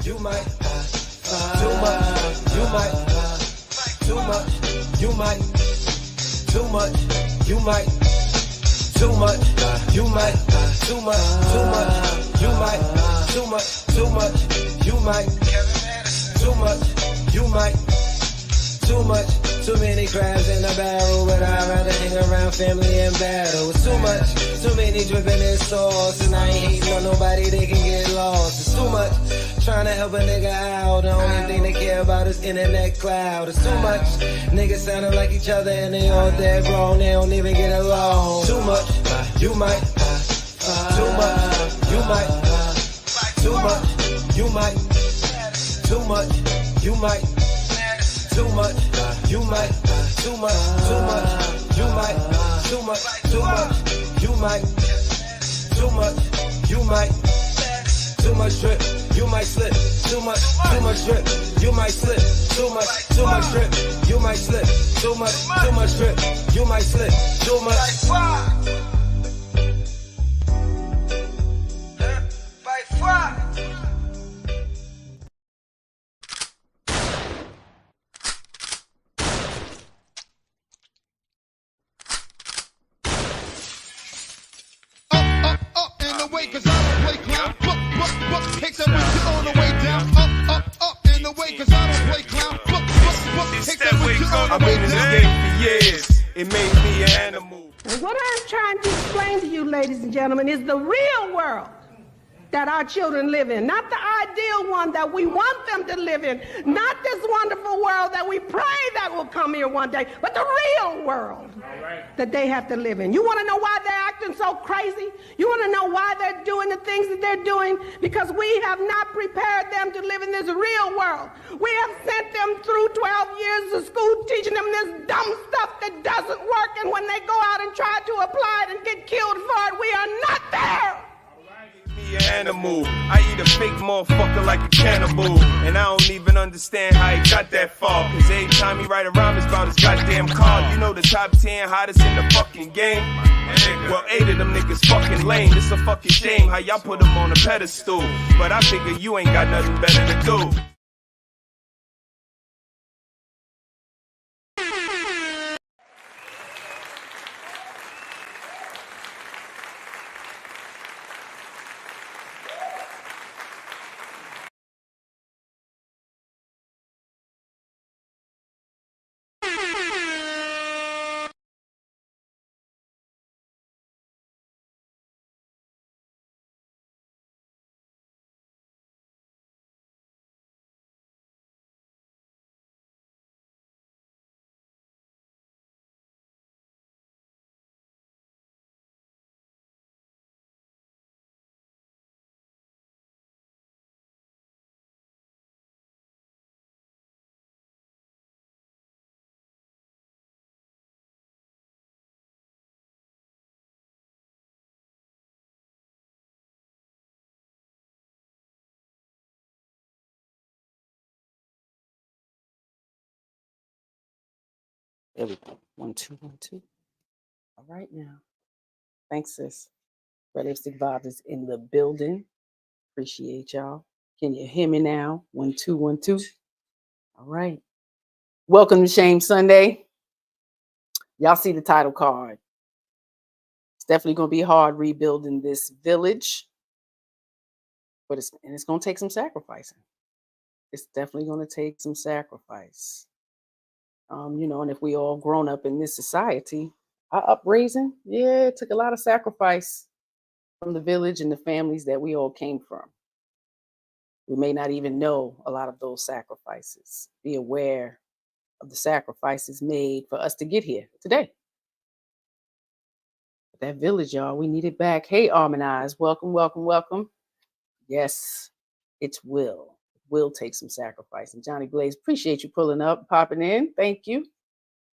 you might. Too much, you might. Too much, you might. Too much, you might. Too much, you might. Too much, you might. Too much, you might. Too much, you might. Too much, too many crabs in a barrel, but I'd rather hang around family and battle. It's too much, too many dripping in sauce, and I ain't hating on nobody, they can get lost. It's too much, trying to help a nigga out, the only thing they care about is internet cloud. It's too much, niggas sounding like each other and they all dead wrong, they don't even get along. Too much, you might. Too much, you might. Too much, you might. Too much, you might. Too much, you might. Too much, you might. Too much, you might. Too much, you might. Too much drip, you might slip. Too much drip, you might slip. Too much drip, you might slip. Too much drip, you might slip. Too much. Cause I don't play clown. Book, take that with you on the way down. Up, and away, cause I don't play clown. Book, take that with you on the way down. I've been in this game for years. It made me an animal. And what I'm trying to explain to you, ladies and gentlemen, is the real world that our children live in. Not the ideal one that we want them to live in. Not this wonderful world that we pray that will come here one day, but the real world that they have to live in. You want to know why they're acting so crazy? You want to know why they're doing the things that they're doing? Because we have not prepared them to live in this real world. We have sent them through 12 years of school teaching them this dumb stuff that doesn't work, and when they go out and try to apply it and get killed for it, we are not there. Me an animal. I eat a fake motherfucker like a cannibal. And I don't even understand how he got that far. Cause every time he write a rhyme, it's about his goddamn car. You know the top 10 hottest in the fucking game? Well, 8 of them niggas fucking lame. It's a fucking shame how y'all put them on a pedestal. But I figure you ain't got nothing better to do. There we go. 1, 2, 1, 2. All right now. Thanks, sis. Red Lipstick Vibes is in the building. Appreciate y'all. Can you hear me now? 1, 2, 1, 2. All right. Welcome to Shame Sunday. Y'all see the title card. It's definitely going to be hard rebuilding this village. But it's going to take some sacrificing. It's definitely going to take some sacrifice. And if we all grown up in this society, our upraising, it took a lot of sacrifice from the village and the families that we all came from. We may not even know a lot of those sacrifices. Be aware of the sacrifices made for us to get here today. But that village, y'all, we need it back. Hey, Harmonize, welcome, welcome, welcome. Yes, it's will take some sacrifice. And Johnny Blaze, appreciate you pulling up, popping in. Thank you.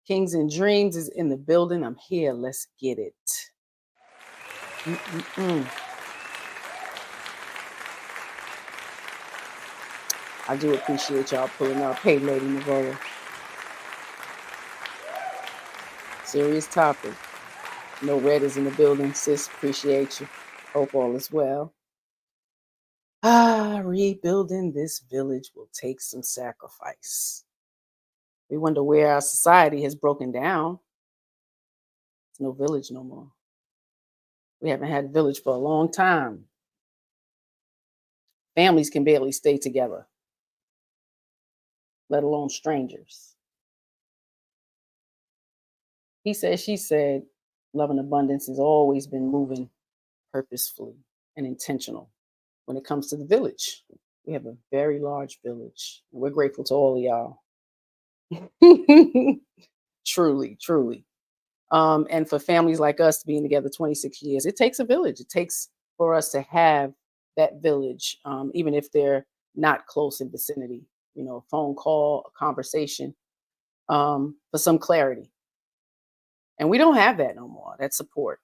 Kings and Dreams is in the building. I'm here. Let's get it. I do appreciate y'all pulling up. Hey, Lady Navola. Serious topic. No Red is in the building. Sis, appreciate you. Hope all is well. Rebuilding this village will take some sacrifice. We wonder where our society has broken down. There's no village no more. We haven't had a village for a long time. Families can barely stay together, let alone strangers. He said, she said, love and abundance has always been moving purposefully and intentional when it comes to the village. We have a very large village, and we're grateful to all of y'all. Truly, truly. And for families like us being together 26 years, it takes a village. It takes for us to have that village, even if they're not close in vicinity, you know, a phone call, a conversation, for some clarity. And we don't have that no more, that support,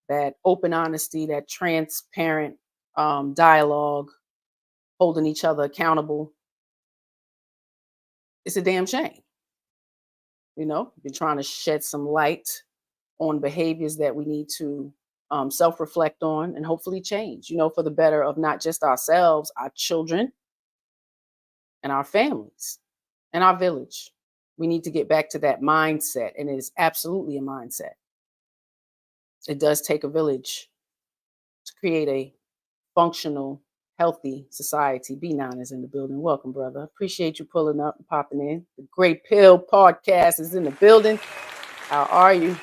that open honesty, that transparent dialogue, holding each other accountable. It's a damn shame. You know, been trying to shed some light on behaviors that we need to self-reflect on and hopefully change, you know, for the better of not just ourselves, our children, and our families, and our village. We need to get back to that mindset, and it is absolutely a mindset. It does take a village to create a functional, healthy society. B9 is in the building. Welcome, brother. Appreciate you pulling up and popping in. The Great Pill Podcast is in the building. How are you?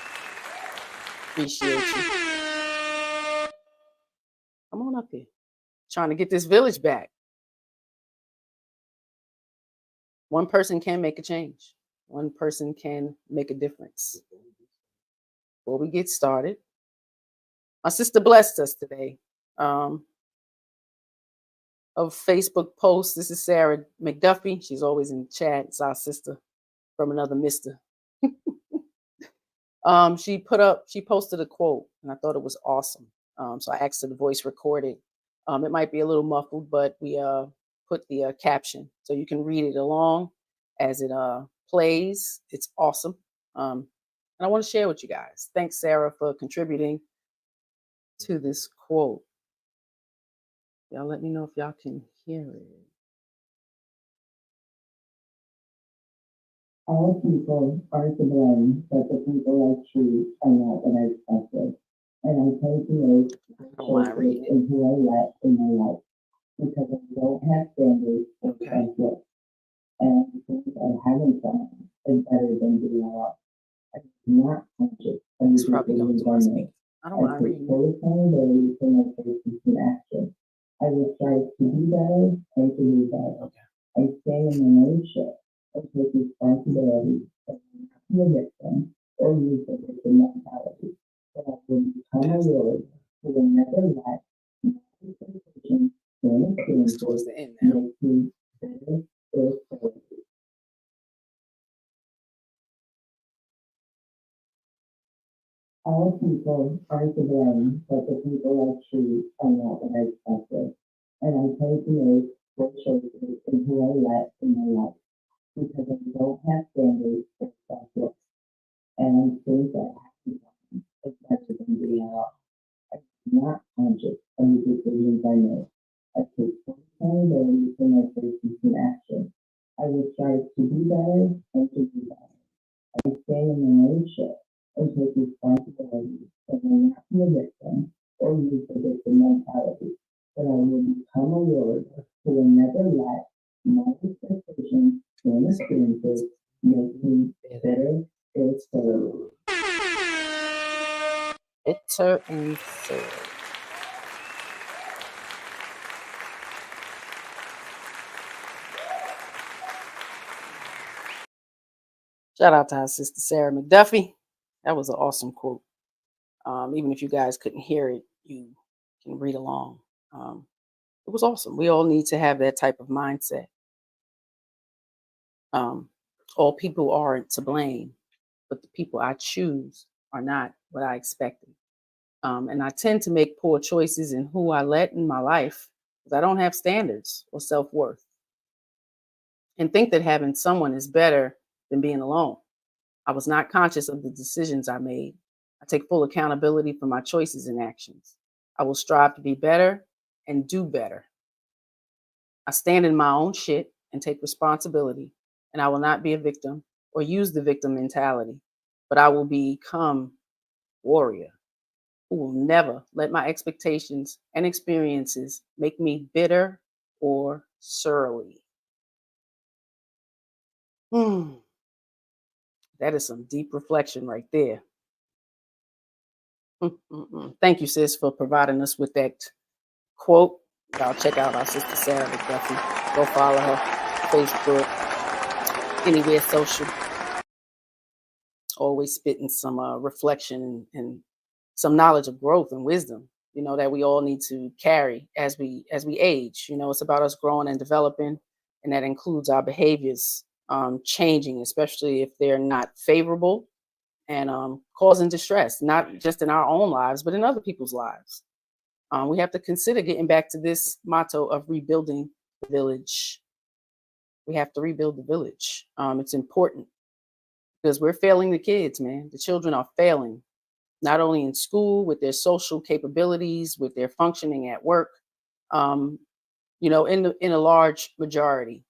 Appreciate you. Come on up here. Trying to get this village back. One person can make a change. One person can make a difference. Before we get started, my sister blessed us today. Of Facebook post. This is Sarah McDuffie. She's always in the chat. It's our sister from another mister. She posted a quote, and I thought it was awesome. So I asked her to voice record it. It might be a little muffled, but we put the caption so you can read it along as it plays. It's awesome. And I want to share with you guys. Thanks, Sarah, for contributing to this quote. Y'all let me know if y'all can hear it. All people are to blame, but the people I choose are not what I expected. And I take the oath choices in who I let in my life because I don't have standards or conflict. And I think I haven't done is better than being allowed. I'm not conscious of the decisions I make. I take full accountability for my choices and actions. I will strive to be better and to be better. I stand in ownership and take responsibility and not be a victim or use the victim mentality. But I will become a warrior who will never let my expectations and experiences make me better or failure. All people are to blame, but the people I choose are not what I expected. And I take the oath for choices in who I let in my life because I don't have standards or conflict. And I think that happens is better than being allowed. I'm not conscious of the decisions I make. I take full accountability for my choices and actions. I will strive to be better and to be better. I stand in my ownership and take responsibility and will not be a victim or use the victim mentality. But I will become a warrior who will never let my expectations and experiences make me better or failure. Bitter and sad. Shout out to our sister Sarah McDuffie. That was an awesome quote. Even if you guys couldn't hear it, you can read along. It was awesome. We all need to have that type of mindset. All people aren't to blame, but the people I choose are not what I expected. And I tend to make poor choices in who I let in my life because I don't have standards or self-worth. And think that having someone is better than being alone. I was not conscious of the decisions I made. I take full accountability for my choices and actions. I will strive to be better and do better. I stand in my own shit and take responsibility, and I will not be a victim or use the victim mentality, but I will become warrior who will never let my expectations and experiences make me bitter or surly. That is some deep reflection right there. Thank you, sis, for providing us with that quote. Y'all check out our sister Sarah McDuffie. Go follow her, Facebook, anywhere social. Always spitting some reflection and some knowledge of growth and wisdom, that we all need to carry as we age. It's about us growing and developing, and that includes our behaviors changing, especially if they're not favorable and causing distress, not just in our own lives, but in other people's lives. We have to consider getting back to this motto of rebuilding the village. We have to rebuild the village. It's important because we're failing the kids, man. The children are failing, not only in school, with their social capabilities, with their functioning at work, in a large majority.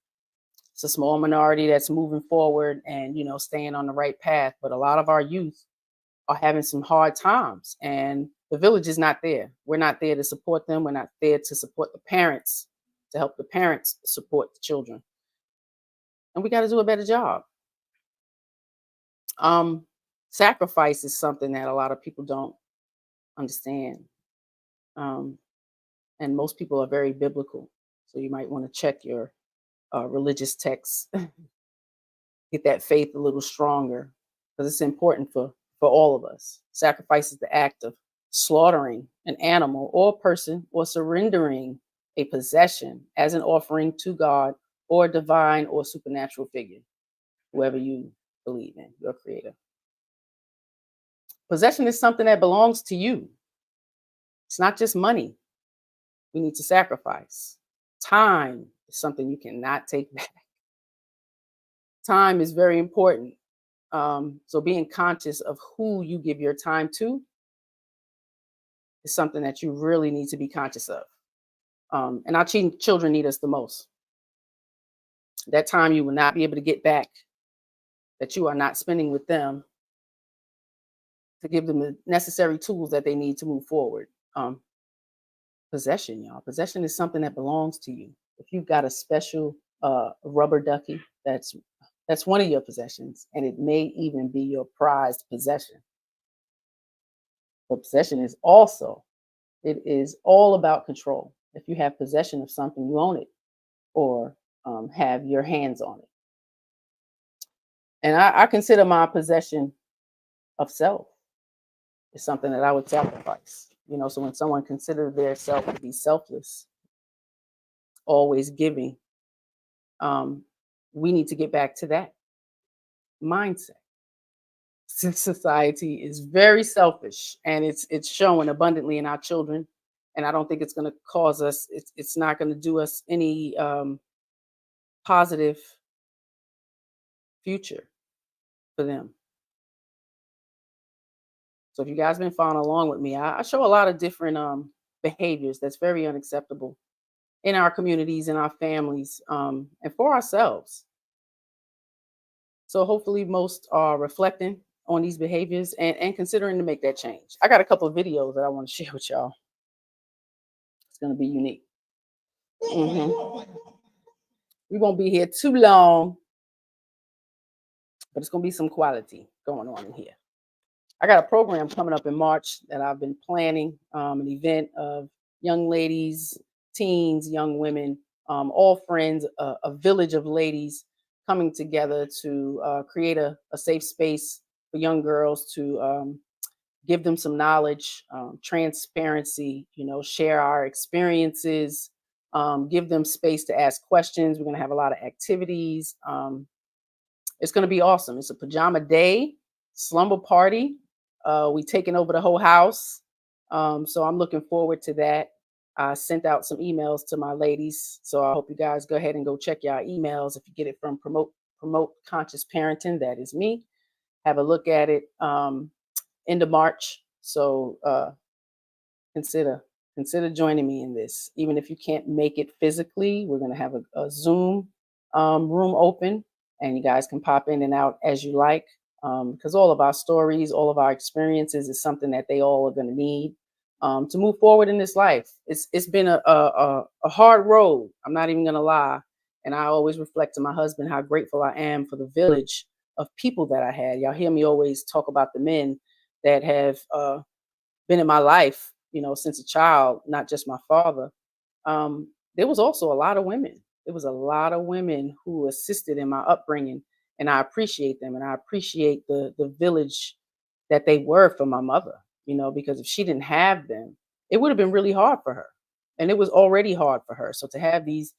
It's a small minority that's moving forward and, staying on the right path. But a lot of our youth are having some hard times, and the village is not there. We're not there to support them. We're not there to support the parents, to help the parents support the children. And we got to do a better job. Sacrifice is something that a lot of people don't understand. And most people are very biblical. So you might want to check your religious texts, get that faith a little stronger, because it's important for all of us. Sacrifice is the act of slaughtering an animal or person or surrendering a possession as an offering to God or a divine or supernatural figure, whoever you believe in, your creator. Possession is something that belongs to you. It's not just money we need to sacrifice. Time is something you cannot take back. Time is very important. So being conscious of who you give your time to is something that you really need to be conscious of. And our children need us the most. That time you will not be able to get back, that you are not spending with them, to give them the necessary tools that they need to move forward. Possession, y'all. Possession is something that belongs to you. If you've got a special rubber ducky, that's one of your possessions, and it may even be your prized possession. But possession is also, it is all about control. If you have possession of something, you own it, or have your hands on it. And I consider my possession of self is something that I would sacrifice. So when someone considers their self to be selfless, always giving, we need to get back to that mindset. Society is very selfish, and it's showing abundantly in our children. And I don't think it's going to cause us, it's not going to do us any positive future for them. So if you guys been following along with me, I show a lot of different behaviors that's very unacceptable in our communities, in our families, and for ourselves. So hopefully most are reflecting on these behaviors and considering to make that change. I got a couple of videos that I want to share with y'all. It's going to be unique. We won't be here too long, but it's going to be some quality going on in here. I got a program coming up in March that I've been planning, an event of young ladies, teens, young women, all friends, a village of ladies coming together to create a safe space for young girls to give them some knowledge, transparency, share our experiences, give them space to ask questions. We're going to have a lot of activities. It's going to be awesome. It's a pajama day, slumber party. We taking over the whole house. So I'm looking forward to that. I sent out some emails to my ladies. So I hope you guys go ahead and go check your emails. If you get it from Promote Conscious Parenting, that is me. Have a look at it end of March. So consider consider joining me in this. Even if you can't make it physically, we're going to have a Zoom room open, and you guys can pop in and out as you like, because all of our stories, all of our experiences is something that they all are going to need to move forward in this life. It's been a hard road. I'm not even going to lie. And I always reflect to my husband how grateful I am for the village of people that I had. Y'all hear me always talk about the men that have been in my life, you know, since a child, not just my father. There was also a lot of women. There was a lot of women who assisted in my upbringing, and I appreciate them, and I appreciate the village that they were for my mother, you know, because if she didn't have them, it would have been really hard for her. And it was already hard for her. So to have these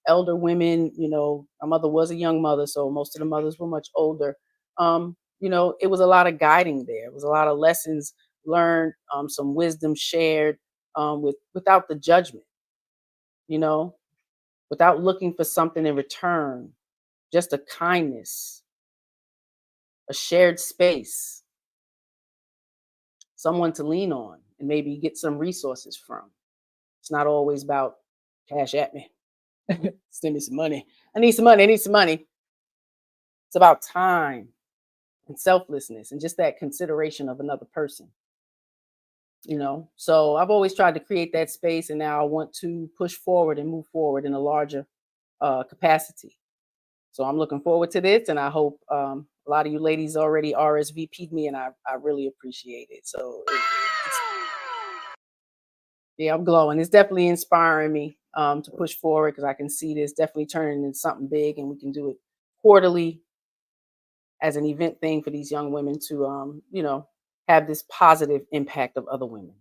elder women, you know, my mother was a young mother, so most of the mothers were much older. You know, it was a lot of guiding there. It was a lot of lessons learned, some wisdom shared, without the judgment, you know, without looking for something in return, just a kindness, a shared space, someone to lean on and maybe get some resources from. It's not always about cash at me. Send me some money. I need some money. I need some money. It's about time and selflessness and just that consideration of another person. You know, so I've always tried to create that space, and now I want to push forward and move forward in a larger capacity. So I'm looking forward to this, and I hope a lot of you ladies already RSVP'd me, and I really appreciate it. So yeah, I'm glowing. It's definitely inspiring me to push forward, because I can see this definitely turning into something big, and we can do it quarterly as an event thing for these young women to, you know, have this positive impact of other women.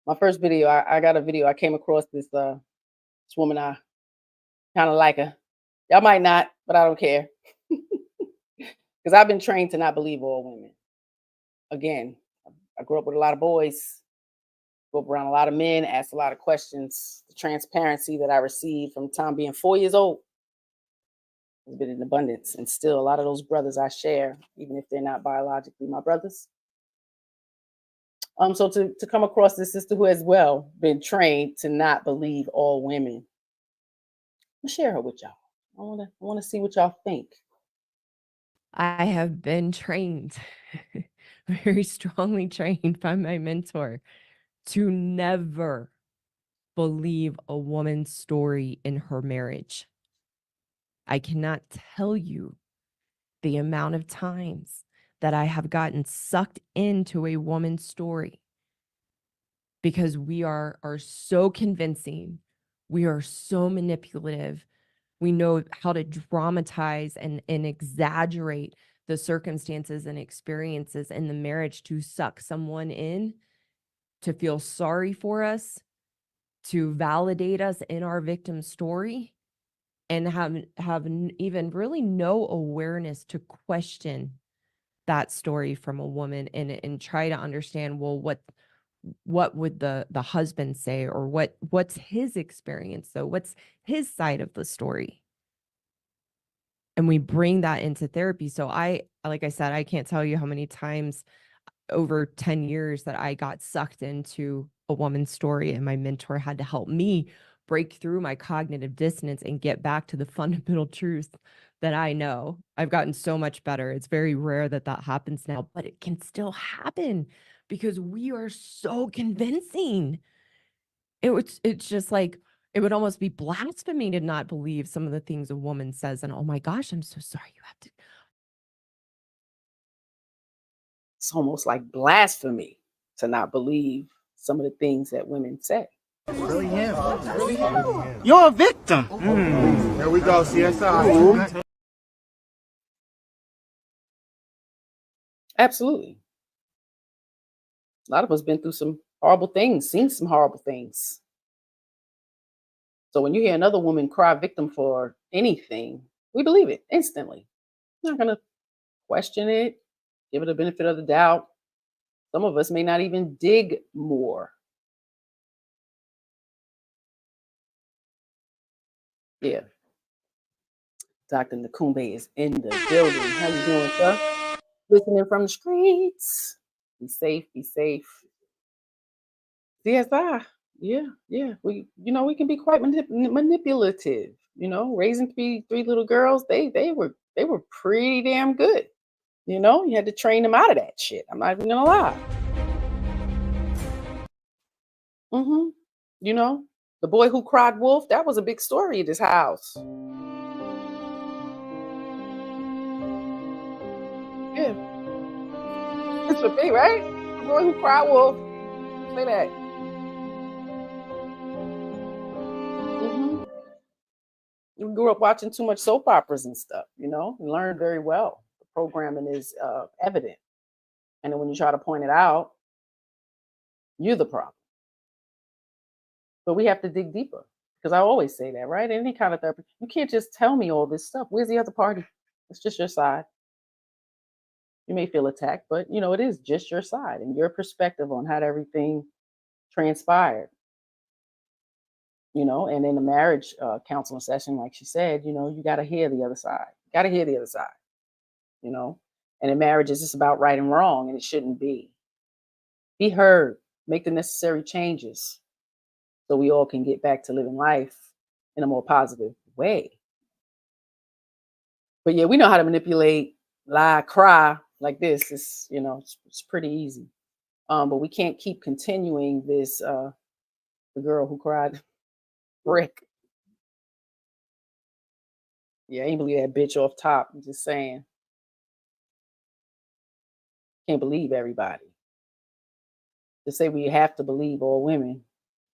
My first video, I got a video. I came across this woman. I kind of like her. Y'all might not, but I don't care. Because I've been trained to not believe all women. Again, I grew up with a lot of boys, grew up around a lot of men, asked a lot of questions. The transparency that I received from the time being 4 years old has been in abundance. And still, a lot of those brothers I share, even if they're not biologically my brothers. So to come across this sister who has well been trained to not believe all women, I'll share her with y'all. I wanna see what y'all think. I have been trained, very strongly trained by my mentor, to never believe a woman's story in her marriage. I cannot tell you the amount of times that I have gotten sucked into a woman's story, because we are so convincing. We are so manipulative. We know how to dramatize and exaggerate the circumstances and experiences in the marriage to suck someone in, to feel sorry for us, to validate us in our victim story, and have even really no awareness to question that story from a woman, and try to understand, well, what would the husband say, or what's his experience, though, what's his side of the story. And we bring that into therapy. So like I said, I can't tell you how many times over 10 years that I got sucked into a woman's story, and my mentor had to help me break through my cognitive dissonance and get back to the fundamental truth that I know. I've gotten so much better. It's very rare that happens now, but it can still happen because we are so convincing. It's just like, it would almost be blasphemy to not believe some of the things a woman says. And oh my gosh, I'm so sorry you have to. It's almost like blasphemy to not believe some of the things that women say. Really him. Really him. You're a victim. Here we go, CSI. Absolutely. A lot of us been through some horrible things, seen some horrible things. So when you hear another woman cry victim for anything, we believe it instantly. We're not going to question it, give it a benefit of the doubt. Some of us may not even dig more. Yeah. Dr. Nakumbe is in the building. How you doing, sir? Listening from the streets. Be safe, be safe. CSI. Yeah. We can be quite manipulative. Raising three little girls, they were pretty damn good. You had to train them out of that shit. I'm not even gonna lie. The boy who cried wolf, that was a big story at this house. Yeah. This would be, right? The boy who cried wolf. Say that. We grew up watching too much soap operas and stuff, and learned very well. The programming is evident. And then when you try to point it out, you're the problem. But we have to dig deeper. Because I always say that, right? Any kind of therapy, you can't just tell me all this stuff. Where's the other party? It's just your side. You may feel attacked, but it is just your side and your perspective on how everything transpired. And in a marriage counseling session, like she said, you got to hear the other side. Got to hear the other side. And in marriage, it's just about right and wrong, and it shouldn't be. Be heard. Make the necessary changes so we all can get back to living life in a more positive way. But yeah, we know how to manipulate, lie, cry like this. It's it's pretty easy. But we can't keep continuing this. The girl who cried brick. Yeah, I ain't believe that bitch off top. I'm just saying. Can't believe everybody. To say we have to believe all women.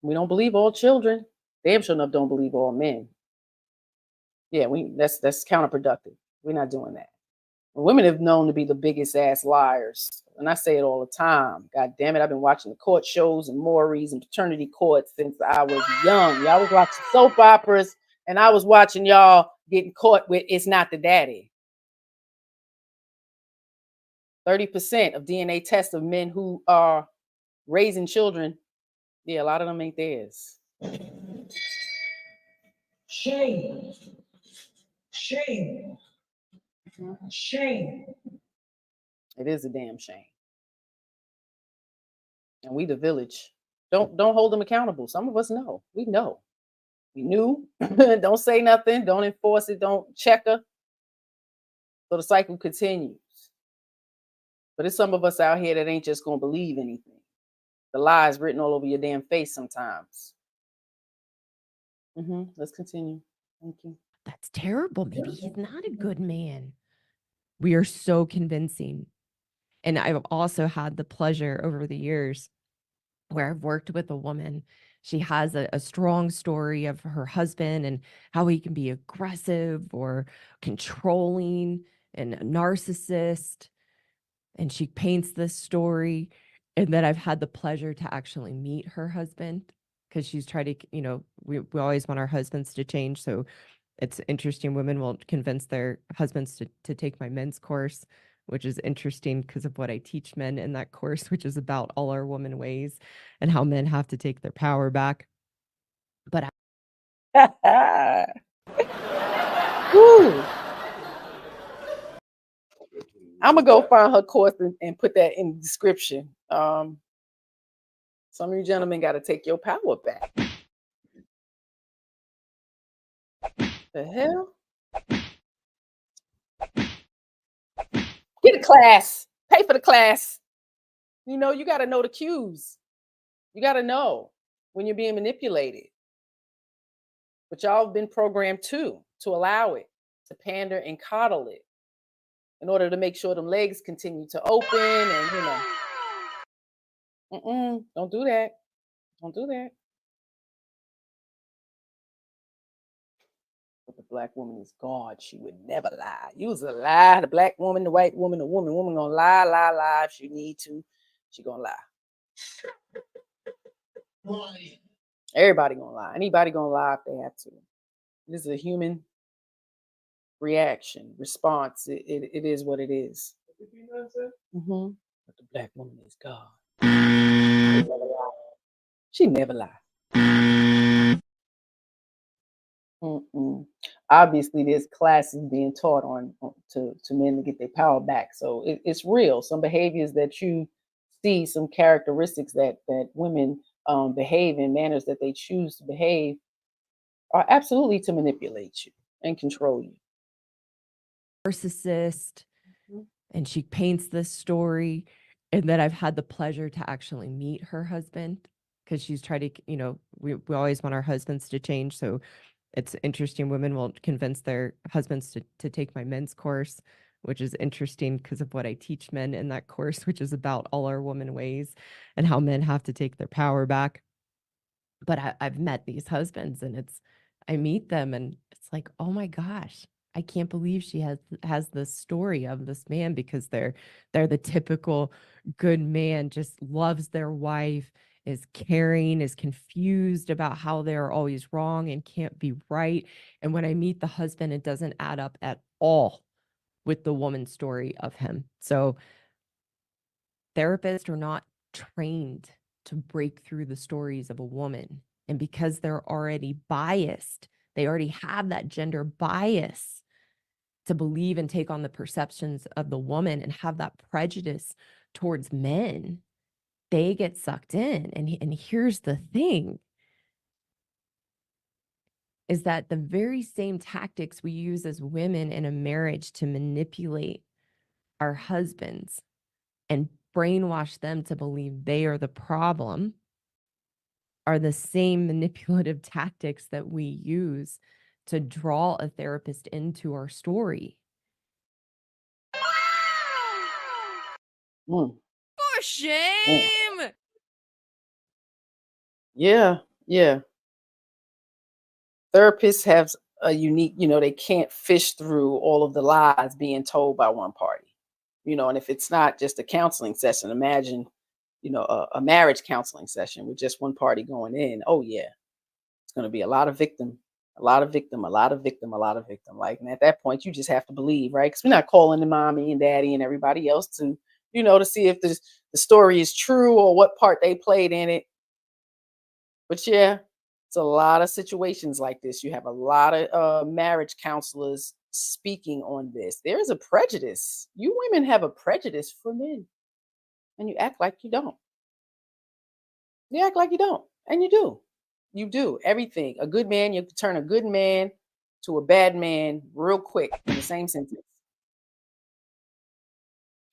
We don't believe all children. Damn sure enough don't believe all men. Yeah, that's counterproductive. We're not doing that. Women have known to be the biggest ass liars. And I say it all the time. God damn it, I've been watching the court shows and Maury's and paternity court since I was young. Y'all was watching soap operas and I was watching y'all getting caught with it's not the daddy. 30% of DNA tests of men who are raising children, yeah, a lot of them ain't theirs. Shame. Shame. Shame. It is a damn shame. And we the village. Don't hold them accountable. Some of us know. We know. We knew. Don't say nothing. Don't enforce it. Don't check her. So the cycle continues. But it's some of us out here that ain't just gonna believe anything. The lies written all over your damn face sometimes. Let's continue. Thank you. That's terrible. Maybe he's not a good man. We are so convincing. And I've also had the pleasure over the years where I've worked with a woman. She has a strong story of her husband and how he can be aggressive or controlling and a narcissist. And she paints this story. And then I've had the pleasure to actually meet her husband because she's tried to, we always want our husbands to change. So it's interesting. Women will convince their husbands to take my men's course, which is interesting because of what I teach men in that course, which is about all our woman ways and how men have to take their power back. But I'm gonna go find her course and put that in the description. Some of you gentlemen got to take your power back. The hell? Get a class. Pay for the class. You got to know the cues. You got to know when you're being manipulated. But y'all have been programmed to allow it, to pander and coddle it in order to make sure them legs continue to open and, don't do that. Don't do that. But the black woman is God. She would never lie. You was a lie. The black woman, the white woman, the woman gonna lie if she need to. She gonna lie. Everybody gonna lie. Anybody gonna lie if they have to. This is a human reaction, response. It is what it is. But the Black woman is God. She never lied. Obviously, there's classes being taught to men to get their power back. So it's real. Some behaviors that you see, some characteristics that women behave in, manners that they choose to behave, are absolutely to manipulate you and control you. Narcissist, and she paints this story, and then I've had the pleasure to actually meet her husband, because she's tried to, we always want our husbands to change. So it's interesting. Women will convince their husbands to take my men's course, which is interesting because of what I teach men in that course, which is about all our woman ways and how men have to take their power back. But I've met these husbands, and I meet them, and it's like, oh my gosh, I can't believe she has this story of this man, because they're the typical good man, just loves their wife, is caring, is confused about how they're always wrong and can't be right. And when I meet the husband, it doesn't add up at all with the woman's story of him. So therapists are not trained to break through the stories of a woman. And because they're already biased, they already have that gender bias to believe and take on the perceptions of the woman and have that prejudice towards men, they get sucked in. And here's the thing, is that the very same tactics we use as women in a marriage to manipulate our husbands and brainwash them to believe they are the problem are the same manipulative tactics that we use to draw a therapist into our story. For shame. Yeah. Therapists have a unique, they can't fish through all of the lies being told by one party, and if it's not just a counseling session, imagine, a marriage counseling session with just one party going in. Oh yeah, it's going to be a lot of victim. Like, and at that point, you just have to believe, right? Because we're not calling the mommy and daddy and everybody else to, to see if the story is true or what part they played in it. But yeah, it's a lot of situations like this. You have a lot of marriage counselors speaking on this. There is a prejudice. You women have a prejudice for men, and you act like you don't. You act like you don't, and you do. You do everything. A good man, you can turn a good man to a bad man real quick in the same sentence.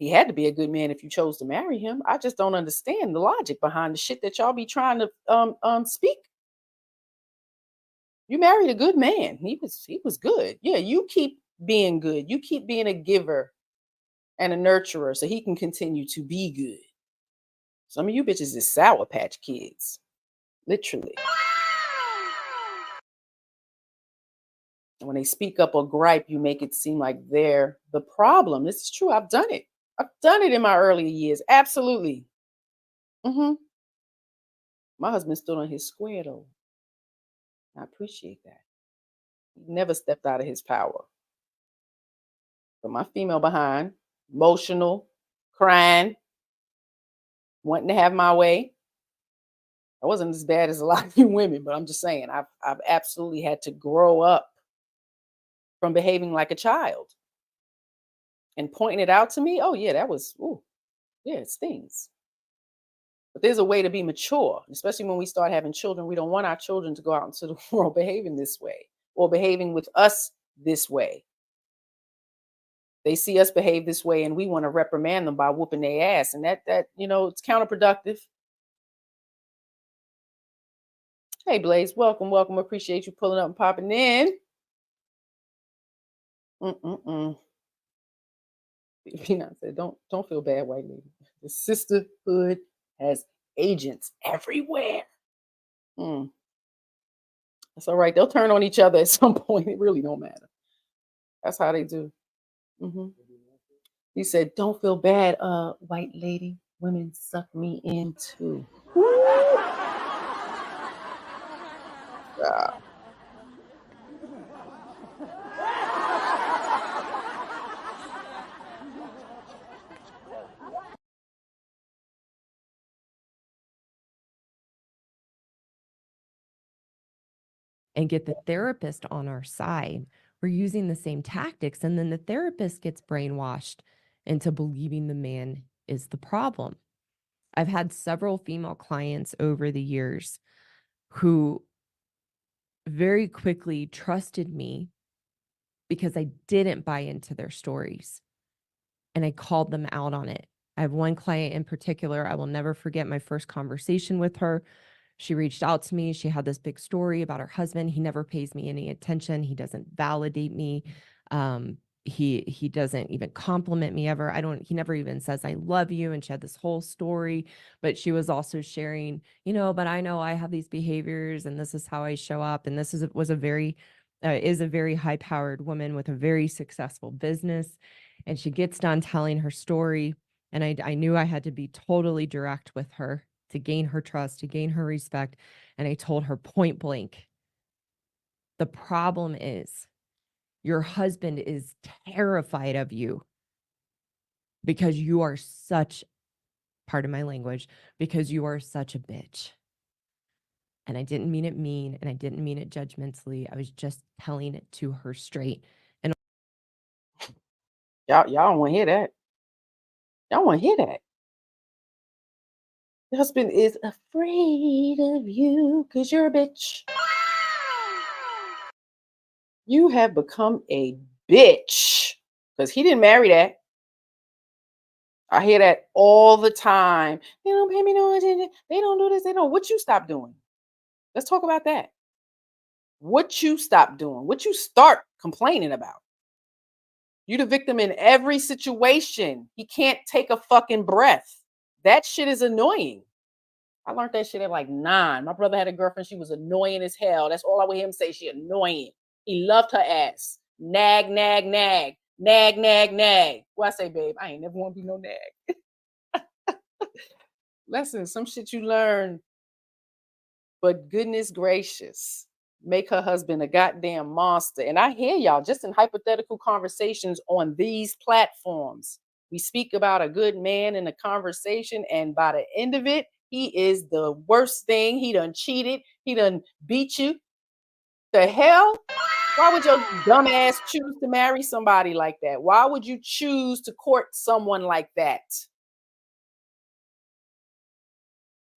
He had to be a good man if you chose to marry him. I just don't understand the logic behind the shit that y'all be trying to speak. You married a good man. He was good. Yeah, you keep being good. You keep being a giver and a nurturer so he can continue to be good. Some of you bitches is Sour Patch Kids. Literally. And when they speak up or gripe, you make it seem like they're the problem. This is true. I've done it. I've done it in my earlier years. Absolutely. My husband stood on his square, though. I appreciate that. He never stepped out of his power. But my female behind, emotional, crying, wanting to have my way. I wasn't as bad as a lot of you women, but I'm just saying, I've absolutely had to grow up from behaving like a child. And pointing it out to me, oh yeah, that was, it stings. But there's a way to be mature, especially when we start having children. We don't want our children to go out into the world behaving this way or behaving with us this way. They see us behave this way and we want to reprimand them by whooping their ass. And that it's counterproductive. Hey, Blaze, welcome. Appreciate you pulling up and popping in. Peanut said, don't feel bad, white lady. The sisterhood has agents everywhere. That's all right. They'll turn on each other at some point. It really don't matter. That's how they do. He said, don't feel bad, white lady. Women suck me in too. and get the therapist on our side. We're using the same tactics. And then the therapist gets brainwashed into believing the man is the problem. I've had several female clients over the years who very quickly trusted me because I didn't buy into their stories and I called them out on it. I have one client in particular, I will never forget my first conversation with her. She reached out to me. She had this big story about her husband. He never pays me any attention. He doesn't validate me. He doesn't even compliment me ever. He never even says I love you. And she had this whole story, but she was also sharing, but I know I have these behaviors and this is how I show up. And this is a very high powered woman with a very successful business. And she gets done telling her story. And I knew I had to be totally direct with her to gain her trust, to gain her respect. And I told her point blank, the problem is your husband is terrified of you because you are such, pardon my language, because you are such a bitch. And I didn't mean it mean, and I didn't mean it judgmentally. I was just telling it to her straight. And Y'all don't want to hear that. Y'all want to hear that. Your husband is afraid of you because you're a bitch. You have become a bitch because he didn't marry that. I hear that all the time. They don't pay me no attention. They don't do this. They don't. What you stop doing? Let's talk about that. What you stop doing? What you start complaining about? You the victim in every situation. He can't take a fucking breath. That shit is annoying. I learned that shit at like 9. My brother had a girlfriend. She was annoying as hell. That's all I would hear him say. She annoying. He loved her ass. Nag, nag, nag. Nag, nag, nag. Well, I say, babe, I ain't never want to be no nag. Listen, some shit you learn. But goodness gracious, make her husband a goddamn monster. And I hear y'all just in hypothetical conversations on these platforms. We speak about a good man in a conversation, and by the end of it, he is the worst thing. He done cheated. He done beat you. The hell? Why would your dumb ass choose to marry somebody like that? Why would you choose to court someone like that?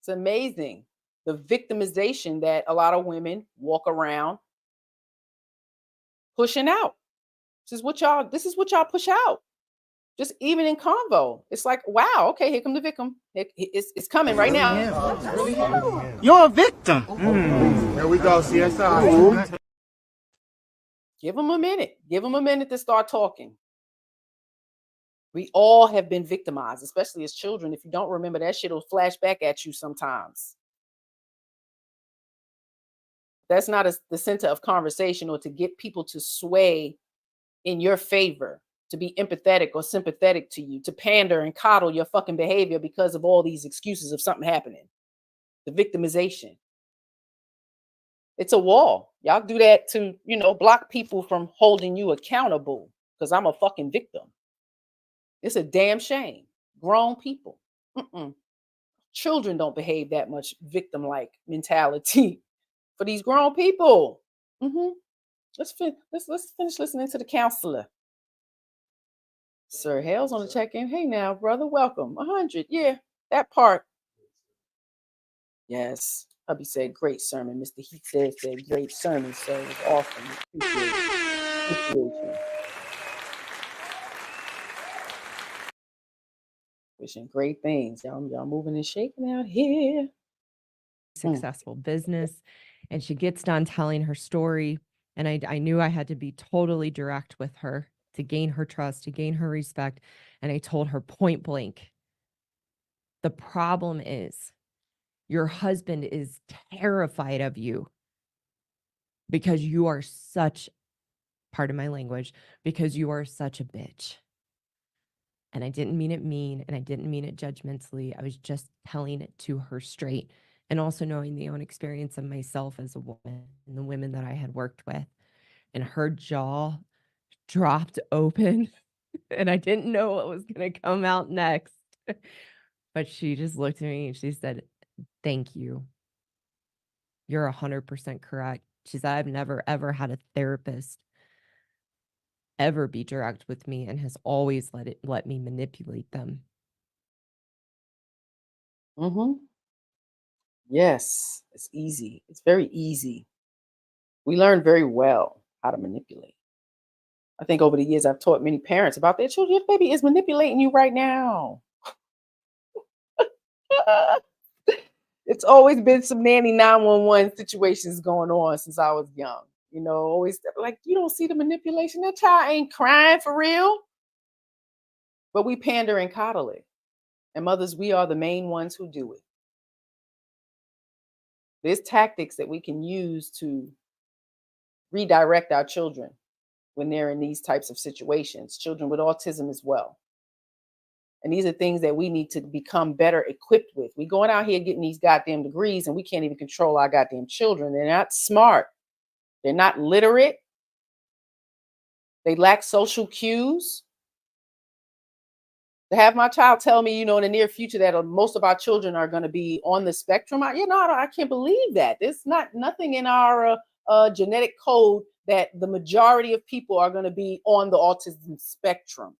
It's amazing. The victimization that a lot of women walk around pushing out. This is what y'all push out. Just even in convo. It's like, wow, okay, here come the victim. It's coming right now. You're a victim. There we go, CSI. Give them a minute. Give them a minute to start talking. We all have been victimized, especially as children. If you don't remember, that shit will flash back at you sometimes. That's not the center of conversation, or to get people to sway in your favor, to be empathetic or sympathetic to you, to pander and coddle your fucking behavior because of all these excuses of something happening. The victimization. It's a wall. Y'all do that to, block people from holding you accountable because I'm a fucking victim. It's a damn shame. Grown people. Children don't behave that much victim-like mentality for these grown people. Let's finish listening to the counselor. Sir Hale's on the check-in. Hey now, brother, welcome. 100. Yeah, that part. Yes. Hubby said, great sermon. Mr. Heath said, great sermon. So it was awesome. Appreciate you. Wishing great things. Y'all moving and shaking out here. successful business. And she gets done telling her story. And I knew I had to be totally direct with her to gain her trust, to gain her respect. And I told her point blank, the problem is your husband is terrified of you because you are such, pardon my language, because you are such a bitch. And I didn't mean it mean, and I didn't mean it judgmentally. I was just telling it to her straight. And also knowing the own experience of myself as a woman and the women that I had worked with. And her jaw dropped open and I didn't know what was going to come out next. But she just looked at me and she said, thank you. You're 100% correct. She said, I've never, ever had a therapist ever be direct with me and has always let me manipulate them. Yes, it's easy. It's very easy. We learn very well how to manipulate. I think over the years, I've taught many parents about their children. Your baby is manipulating you right now. It's always been some nanny 911 situations going on since I was young. You know, always like, you don't see the manipulation. That child ain't crying for real. But we pander and coddle it. And mothers, we are the main ones who do it. There's tactics that we can use to redirect our children when they're in these types of situations, children with autism as well. And these are things that we need to become better equipped with. We going out here getting these goddamn degrees and we can't even control our goddamn children. They're not smart. They're not literate. They lack social cues. To have my child tell me, you know, in the near future that most of our children are going to be on the spectrum, I can't believe that. There's nothing in our genetic code that the majority of people are going to be on the autism spectrum.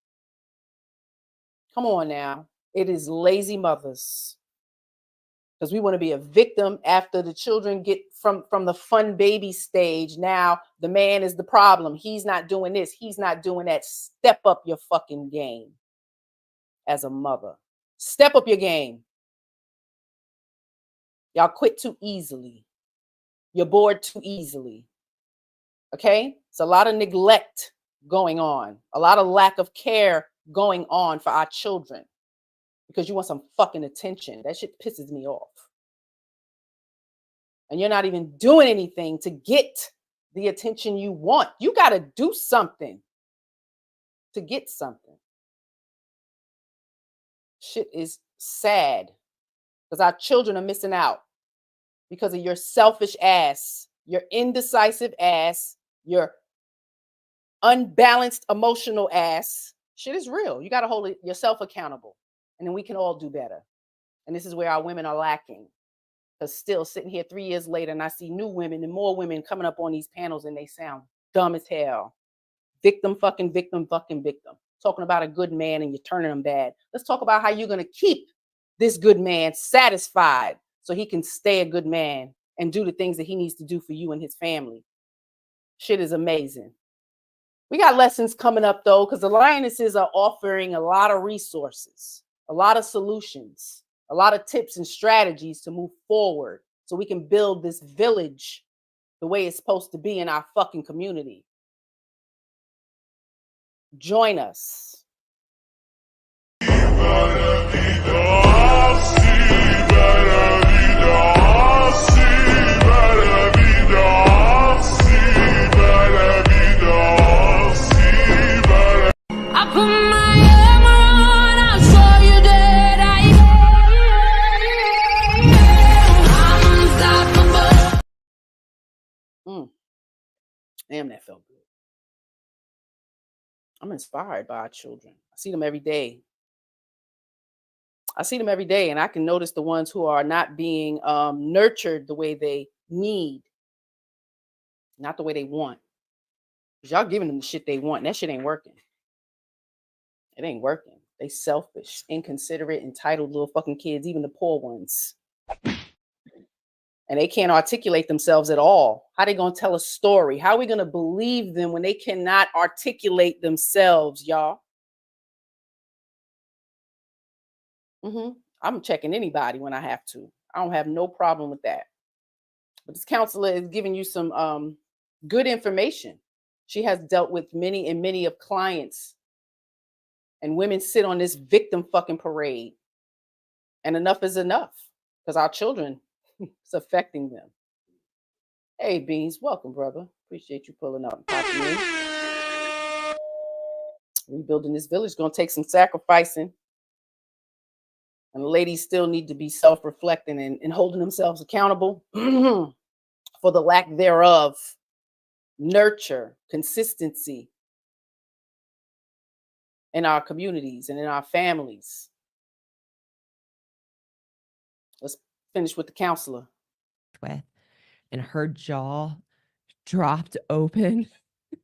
Come on now. It is lazy mothers. Because we want to be a victim after the children get from the fun baby stage. Now the man is the problem. He's not doing this. He's not doing that. Step up your fucking game as a mother. Step up your game. Y'all quit too easily. You're bored too easily. Okay? It's a lot of neglect going on. A lot of lack of care going on for our children. Because you want some fucking attention. That shit pisses me off. And you're not even doing anything to get the attention you want. You got to do something to get something. Shit is sad because our children are missing out because of your selfish ass, your indecisive ass, your unbalanced emotional ass. Shit is real. You got to hold yourself accountable, and then we can all do better. And this is where our women are lacking. Because still sitting here 3 years later, and I see new women and more women coming up on these panels, and they sound dumb as hell. Victim, fucking victim, fucking victim. Talking about a good man and you're turning him bad. Let's talk about how you're going to keep this good man satisfied so he can stay a good man and do the things that he needs to do for you and his family. Shit is amazing. We got lessons coming up, though, because the Lionesses are offering a lot of resources, a lot of solutions, a lot of tips and strategies to move forward so we can build this village the way it's supposed to be in our fucking community. Join us. Damn, that felt good. I'm inspired by our children. I see them every day. And I can notice the ones who are not being nurtured the way they need, not the way they want. Because y'all giving them the shit they want, and that shit ain't working. It ain't working. They selfish, inconsiderate, entitled little fucking kids, even the poor ones. And they can't articulate themselves at all. How are they going to tell a story? How are we going to believe them when they cannot articulate themselves, y'all? I'm checking anybody when I have to. I don't have no problem with that. But this counselor is giving you some good information. She has dealt with many of clients. And women sit on this victim fucking parade. And enough is enough. Because our children, it's affecting them. Hey, Beans, welcome, brother. Appreciate you pulling up and popping in. Rebuilding this village is going to take some sacrificing. And the ladies still need to be self-reflecting and holding themselves accountable for the lack thereof. Nurture, consistency in our communities and in our families. Let's finish with the counselor. And her jaw dropped open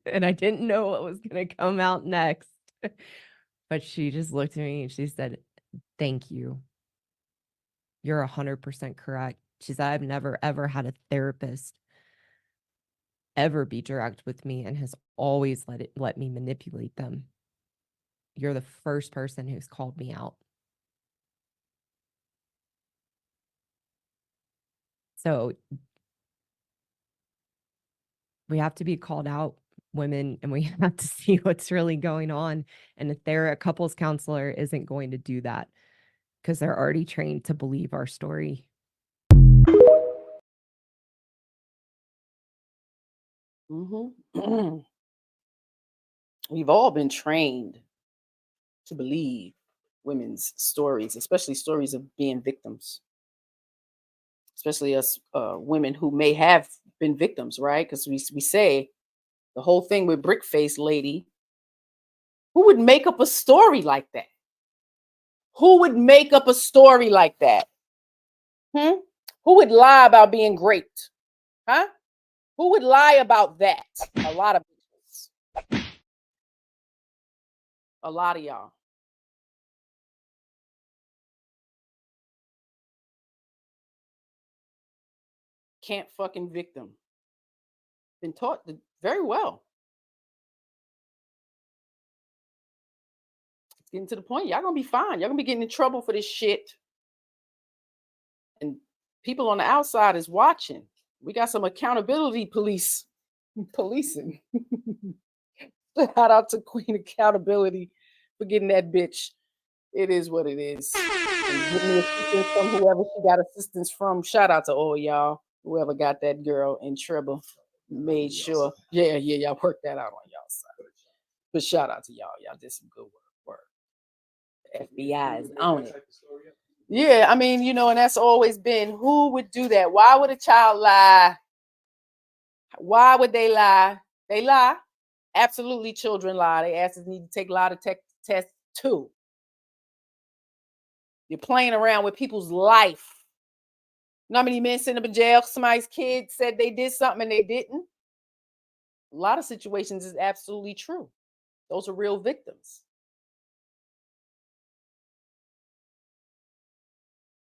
and I didn't know what was going to come out next. But she just looked at me and she said, "Thank you. You're 100% correct." She said, "I've never, ever had a therapist ever be direct with me and has always let me manipulate them. You're the first person who's called me out." So we have to be called out, women, and we have to see what's really going on. And if they're a couples counselor isn't going to do that because they're already trained to believe our story. Mm-hmm. We've all been trained to believe women's stories, especially stories of being victims. Especially us women who may have been victims, right? Because we say the whole thing with brick face lady, who would make up a story like that? Who would make up a story like that? Who would lie about being great? Huh? Who would lie about that? A lot of bitches. A lot of y'all. Can't fucking victim. Been taught very well. It's getting to the point. Y'all gonna be fine. Y'all gonna be getting in trouble for this shit. And people on the outside is watching. We got some accountability policing. Shout out to Queen Accountability for getting that bitch. It is what it is. And give me assistance from whoever she got assistance from. Shout out to all y'all. Whoever got that girl in trouble. Made sure. Yeah, y'all worked that out on y'all side. But shout out to y'all. Y'all did some good work. FBI is on it. Yeah, I mean, and that's always been, who would do that? Why would a child lie? Why would they lie? They lie. Absolutely, children lie. They asses need to take lie detector tests too. You're playing around with people's life. You know how many men sitting up in jail? Somebody's kid said they did something and they didn't. A lot of situations is absolutely true. Those are real victims.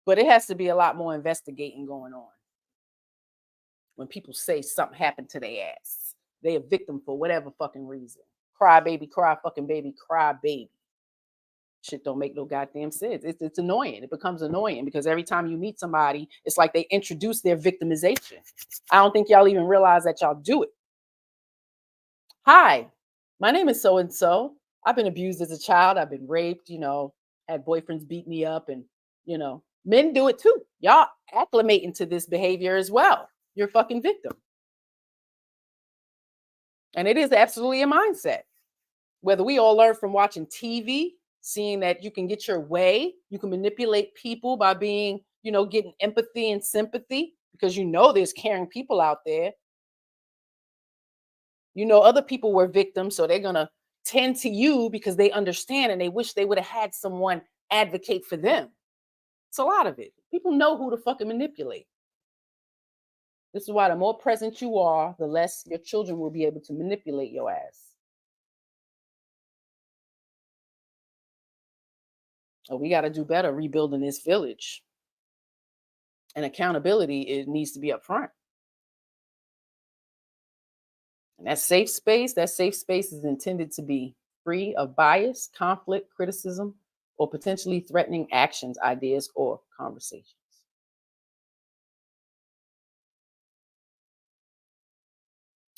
But it has to be a lot more investigating going on. When people say something happened to their ass, they a victim for whatever fucking reason. Cry baby, cry fucking baby, cry baby. Shit don't make no goddamn sense. It's annoying. It becomes annoying because every time you meet somebody, it's like they introduce their victimization. I don't think y'all even realize that y'all do it. Hi, my name is so-and-so. I've been abused as a child. I've been raped, had boyfriends beat me up, and, men do it too. Y'all acclimate into this behavior as well. You're a fucking victim. And it is absolutely a mindset. Whether we all learn from watching TV, seeing that you can get your way, you can manipulate people by being, getting empathy and sympathy because there's caring people out there. Other people were victims, so they're going to tend to you because they understand and they wish they would have had someone advocate for them. It's a lot of it. People know who to fucking manipulate. This is why the more present you are, the less your children will be able to manipulate your ass. So we got to do better rebuilding this village. And accountability, it needs to be up front. And that safe space is intended to be free of bias, conflict, criticism, or potentially threatening actions, ideas, or conversations.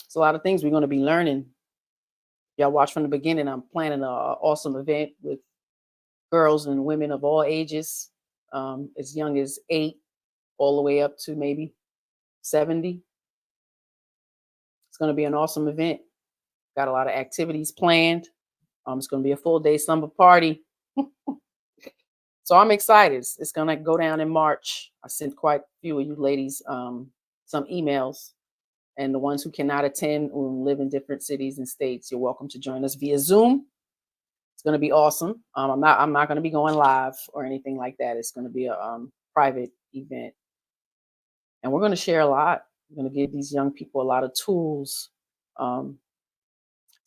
It's a lot of things we're going to be learning. Y'all watch from the beginning. I'm planning an awesome event with girls and women of all ages, as young as 8, all the way up to maybe 70. It's going to be an awesome event. Got a lot of activities planned. It's going to be a full day summer party. So I'm excited. It's going to go down in March. I sent quite a few of you ladies some emails. And the ones who cannot attend or live in different cities and states, you're welcome to join us via Zoom. It's going to be awesome. I'm not going to be going live or anything like that. It's going to be a private event. And we're going to share a lot. We're going to give these young people a lot of tools to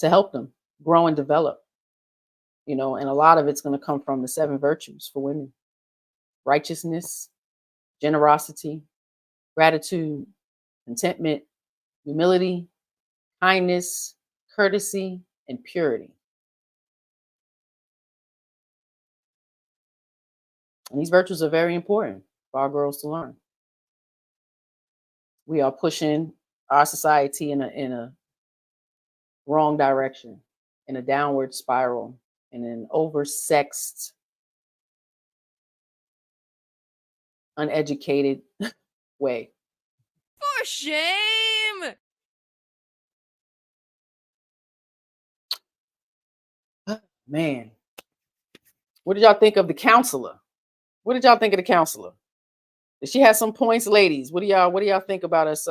help them grow and develop, you know, and a lot of it's going to come from the 7 virtues for women: righteousness, generosity, gratitude, contentment, humility, kindness, courtesy, and purity. And these virtues are very important for our girls to learn. We are pushing our society in a wrong direction, in a downward spiral, in an oversexed, uneducated way. For shame. Man, what did y'all think of the counselor? What did y'all think of the counselor? Did she have some points, ladies? What do y'all think about us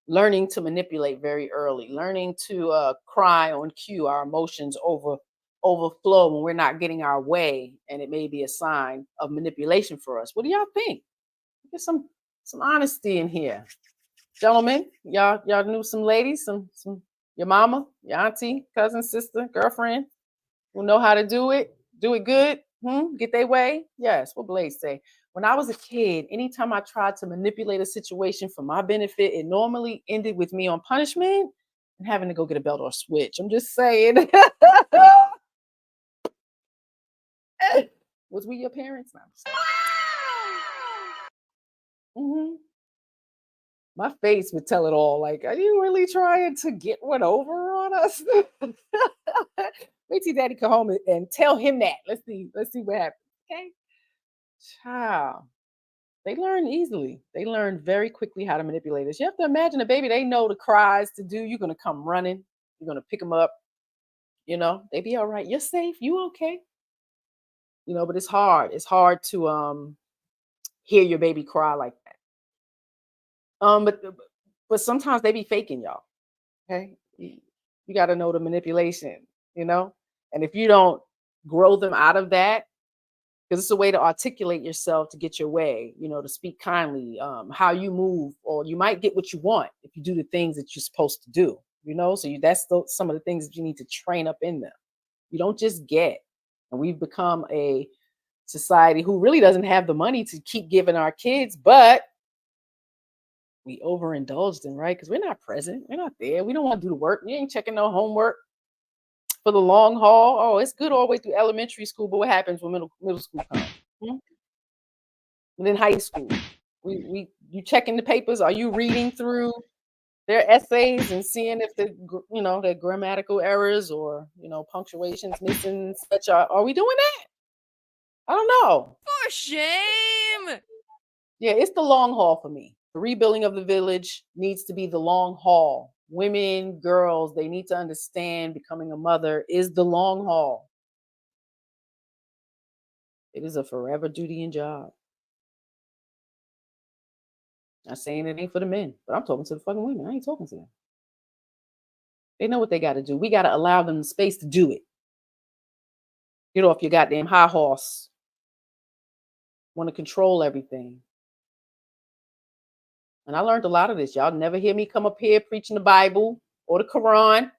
learning to manipulate very early, learning to cry on cue, our emotions overflow when we're not getting our way, and it may be a sign of manipulation for us? What do y'all think? Get some honesty in here, gentlemen. Y'all knew some ladies, some your mama, your auntie, cousin, sister, girlfriend who know how to do it good, get their way. Yes, what Blaze say. When I was a kid, anytime I tried to manipulate a situation for my benefit, it normally ended with me on punishment and having to go get a belt or a switch. I'm just saying. Was we your parents? No, my face would tell it all. Like, are you really trying to get one over on us? Wait till Daddy come home and tell him that. Let's see what happens. Okay, child. They learn easily. They learn very quickly how to manipulate us. You have to imagine a baby. They know the cries to do. You're gonna come running. You're gonna pick them up. You know, they be all right. You're safe. You okay? You know, but it's hard. It's hard to hear your baby cry like that. But sometimes they be faking y'all. Okay, you got to know the manipulation. You know, and if you don't grow them out of that, because it's a way to articulate yourself to get your way, you know, to speak kindly, how you move, or you might get what you want if you do the things that you're supposed to do, you know. So that's some of the things that you need to train up in them. You don't just get. And we've become a society who really doesn't have the money to keep giving our kids, but we overindulged them, right? Because we're not present. We're not there. We don't want to do the work. We ain't checking no homework for the long haul. Oh, it's good all the way through elementary school, but what happens when middle school comes? And then high school, you checking the papers? Are you reading through their essays and seeing if the grammatical errors or punctuation's missing? Such are we doing that? I don't know. For shame. Yeah, it's the long haul for me. The rebuilding of the village needs to be the long haul. Women, girls, they need to understand becoming a mother is the long haul. It is a forever duty and job. Not saying it ain't for the men, but I'm talking to the fucking women. I ain't talking to them. They know what they got to do. We got to allow them the space to do it. Get off your goddamn high horse. Want to control everything. And I learned a lot of this. Y'all never hear me come up here preaching the Bible or the Quran.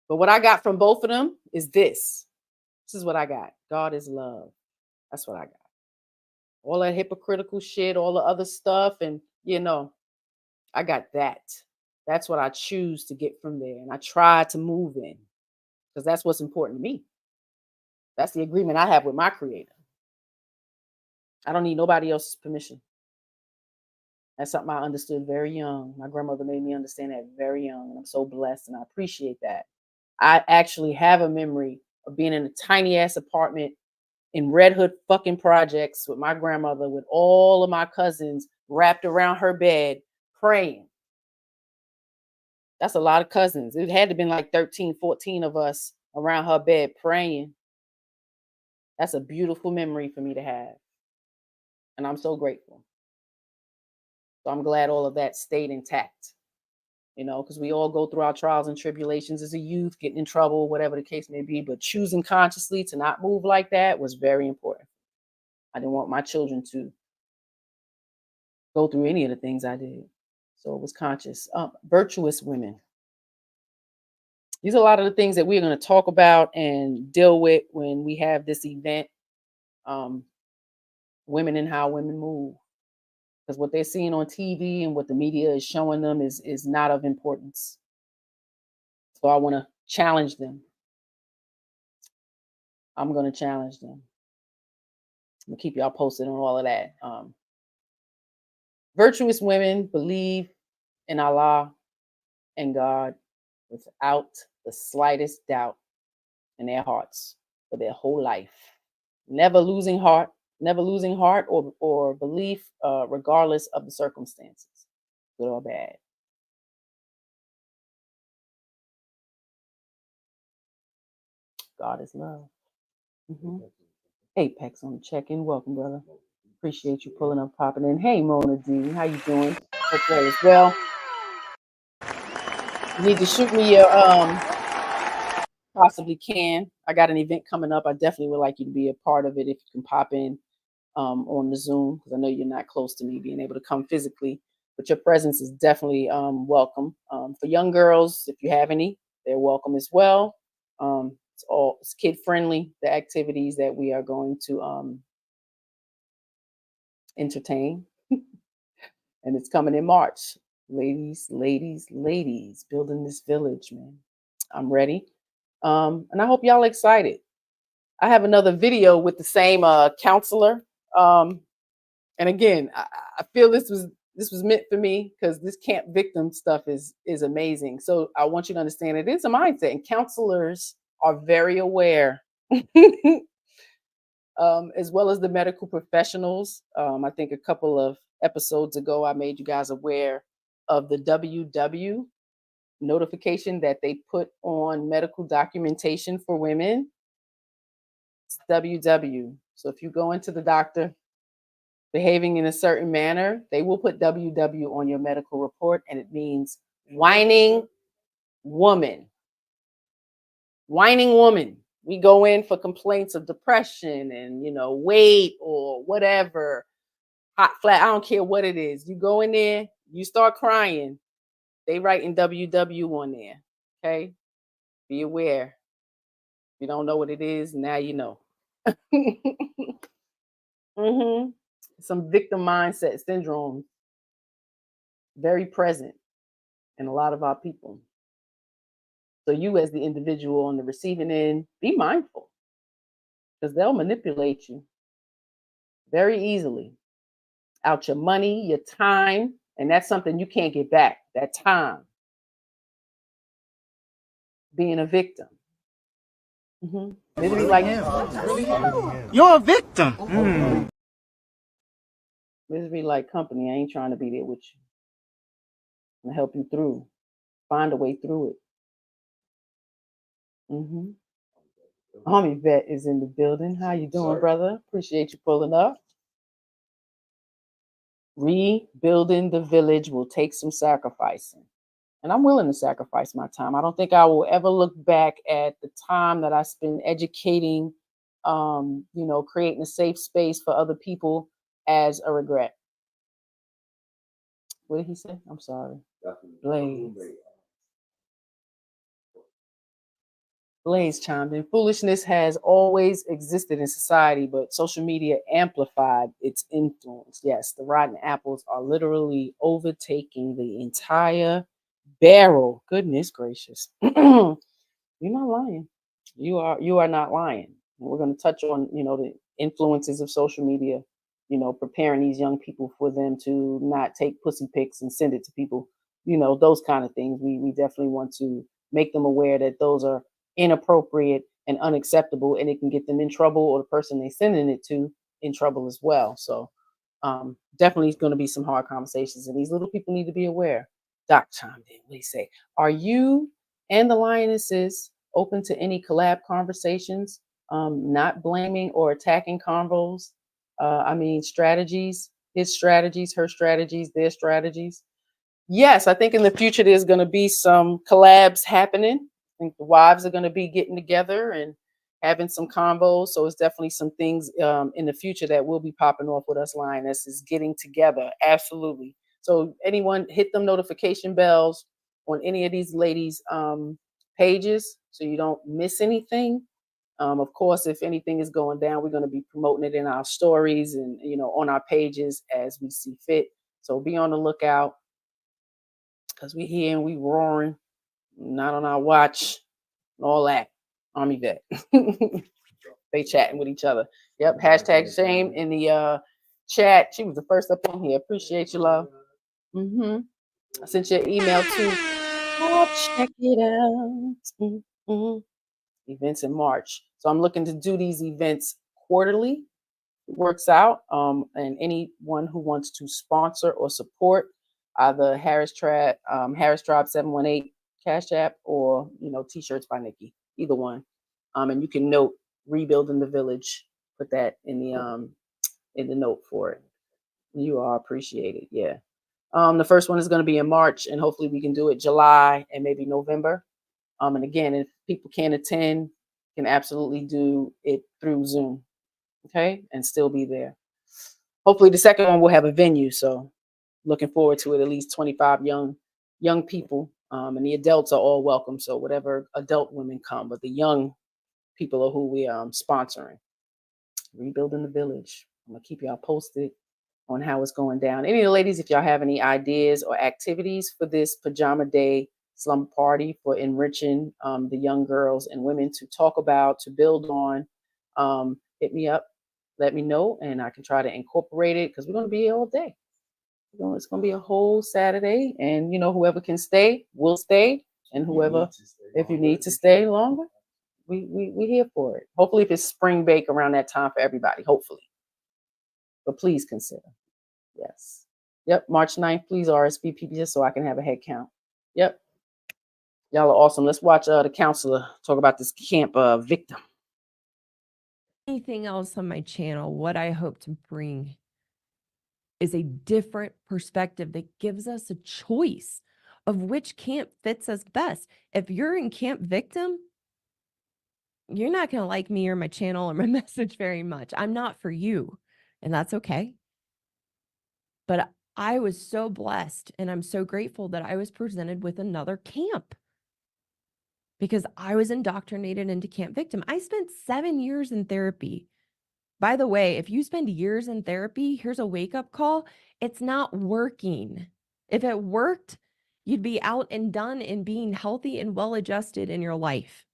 But what I got from both of them is this. This is what I got. God is love. That's what I got. All that hypocritical shit, all the other stuff. And, I got that. That's what I choose to get from there. And I try to move in because that's what's important to me. That's the agreement I have with my creator. I don't need nobody else's permission. That's something I understood very young. My grandmother made me understand that very young. And I'm so blessed and I appreciate that. I actually have a memory of being in a tiny ass apartment in Red Hood fucking projects with my grandmother, with all of my cousins wrapped around her bed praying. That's a lot of cousins. It had to have been like 13, 14 of us around her bed praying. That's a beautiful memory for me to have. And I'm so grateful. So I'm glad all of that stayed intact, because we all go through our trials and tribulations as a youth, getting in trouble, whatever the case may be. But choosing consciously to not move like that was very important. I didn't want my children to go through any of the things I did. So it was conscious. Virtuous women. These are a lot of the things that we're going to talk about and deal with when we have this event. Women and how women move. Because what they're seeing on TV and what the media is showing them is not of importance. So I want to challenge them. I'm going to challenge them. I'm going to keep y'all posted on all of that. Virtuous women believe in Allah and God without the slightest doubt in their hearts for their whole life. Never losing heart or belief, regardless of the circumstances, good or bad. God is love. Apex on the check-in. Welcome, brother. Appreciate you pulling up, popping in. Hey, Mona D, how you doing? Hope all is well. You need to shoot me your possibly can. I got an event coming up. I definitely would like you to be a part of it if you can pop in on the Zoom, because I know you're not close to me being able to come physically, but your presence is definitely welcome. For young girls, if you have any, they're welcome as well. It's kid friendly, the activities that we are going to entertain. And it's coming in March. Ladies, building this village, man. I'm ready. And I hope y'all excited. I have another video with the same counselor. And again, I feel this was meant for me, because this camp victim stuff is amazing. So I want you to understand it is a mindset, and counselors are very aware, as well as the medical professionals. I think a couple of episodes ago, I made you guys aware of the WW notification that they put on medical documentation for women. It's WW. So if you go into the doctor behaving in a certain manner, they will put WW on your medical report, and it means whining woman. Whining woman. We go in for complaints of depression and, weight or whatever, hot, flat, I don't care what it is. You go in there, you start crying, they writing WW on there, okay? Be aware. If you don't know what it is, now you know. Some victim mindset syndrome, very present in a lot of our people. So you as the individual on the receiving end, be mindful, because they'll manipulate you very easily. Out your money, your time, and that's something you can't get back, that time. Being a victim. Misery like You're a victim. Misery like company. I ain't trying to be there with you. I'm gonna help you through. Find a way through it. Army vet is in the building. How you doing, brother? Appreciate you pulling up. Rebuilding the village will take some sacrificing. And I'm willing to sacrifice my time. I don't think I will ever look back at the time that I spent educating, creating a safe space for other people as a regret. What did he say? I'm sorry. Blaze chimed in. Foolishness has always existed in society, but social media amplified its influence. Yes, the rotten apples are literally overtaking the entire barrel. Goodness gracious. You're not lying. You are not lying. We're going to touch on, the influences of social media, preparing these young people for them to not take pussy pics and send it to people, those kind of things. We definitely want to make them aware that those are inappropriate and unacceptable, and it can get them in trouble, or the person they sending it to in trouble as well. So definitely going to be some hard conversations, and these little people need to be aware. Doc chimed in. What do you say? Are you and the Lionesses open to any collab conversations? Not blaming or attacking convos. Strategies, his strategies, her strategies, their strategies. Yes, I think in the future there's going to be some collabs happening. I think the wives are going to be getting together and having some combos. So it's definitely some things in the future that will be popping off with us Lionesses getting together. Absolutely. So anyone hit them notification bells on any of these ladies' pages so you don't miss anything. Of course, if anything is going down, we're going to be promoting it in our stories and, on our pages as we see fit. So be on the lookout, because we here and we roaring, not on our watch, and all that. Army vet. They chatting with each other. Yep. Hashtag shame in the chat. She was the first up in here. Appreciate you, love. I sent you an email too. Oh, check it out. Events in March. So I'm looking to do these events quarterly. It works out. And anyone who wants to sponsor or support either Harris Tribe 718 Cashapp or T-shirts by Nikki, either one. And you can note rebuilding the village. Put that in the note for it. You are appreciated. Yeah. The first one is going to be in March, and hopefully we can do it July and maybe November. And again, if people can't attend, can absolutely do it through Zoom. Okay, and still be there. Hopefully the second one will have a venue. So looking forward to it. At least 25 young people. And the adults are all welcome. So whatever adult women come, but the young people are who we are sponsoring. Rebuilding the village. I'm gonna keep y'all posted on how it's going down. Any of the ladies, if y'all have any ideas or activities for this pajama day slumber party for enriching the young girls and women to talk about, to build on, hit me up, let me know, and I can try to incorporate it, because we're going to be here all day. It's going to be a whole Saturday, and whoever can stay will stay, and whoever, if you need to stay longer, we here for it. Hopefully, if it's spring break around that time for everybody, hopefully. But please consider. Yes. Yep. March 9th, please RSVP just so I can have a head count. Yep. Y'all are awesome. Let's watch the counselor talk about this camp victim. Anything else on my channel, what I hope to bring is a different perspective that gives us a choice of which camp fits us best. If you're in camp victim, you're not going to like me or my channel or my message very much. I'm not for you, and that's okay. But I was so blessed, and I'm so grateful that I was presented with another camp, because I was indoctrinated into camp victim. I spent 7 years in therapy. By the way, if you spend years in therapy, here's a wake-up call. It's not working. If it worked, you'd be out and done and being healthy and well-adjusted in your life.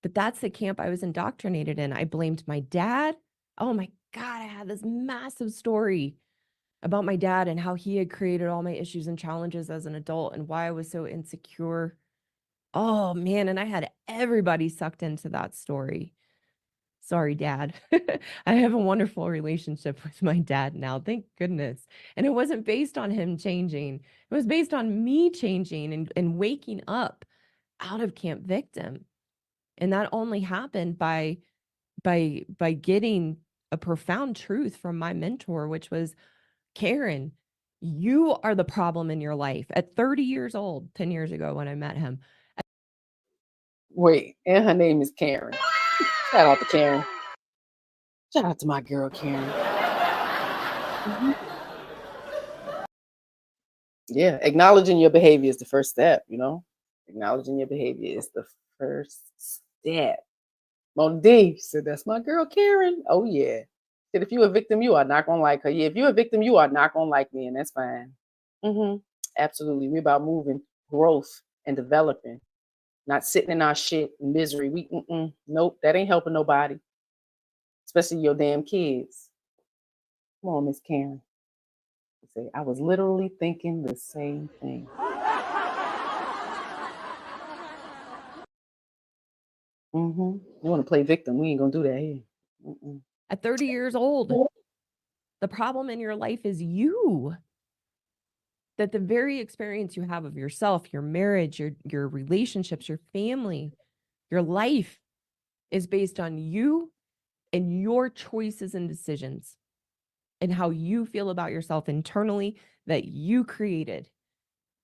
But that's the camp I was indoctrinated in. I blamed my dad. Oh my God, I had this massive story about my dad and how he had created all my issues and challenges as an adult and why I was so insecure. Oh man, and I had everybody sucked into that story. Sorry, Dad. I have a wonderful relationship with my dad now, thank goodness. And it wasn't based on him changing. It was based on me changing and waking up out of camp victim. And that only happened by getting a profound truth from my mentor, which was, Karen, you are the problem in your life. At 30 years old, 10 years ago when I met him. Wait, and her name is Karen. Shout out to Karen. Shout out to my girl, Karen. Yeah, acknowledging your behavior is the first step, Acknowledging your behavior is the first step. Mona D said, that's my girl, Karen. Oh, yeah. Said, if you're a victim, you are not going to like her. Yeah, if you're a victim, you are not going to like me, and that's fine. Absolutely. We're about moving, growth, and developing. Not sitting in our shit, misery. Nope, that ain't helping nobody. Especially your damn kids. Come on, Miss Karen. Say, I was literally thinking the same thing. You want to play victim? We ain't gonna do that here. At 30 years old, the problem in your life is you. That the very experience you have of yourself, your marriage, your relationships, your family, your life is based on you and your choices and decisions and how you feel about yourself internally that you created.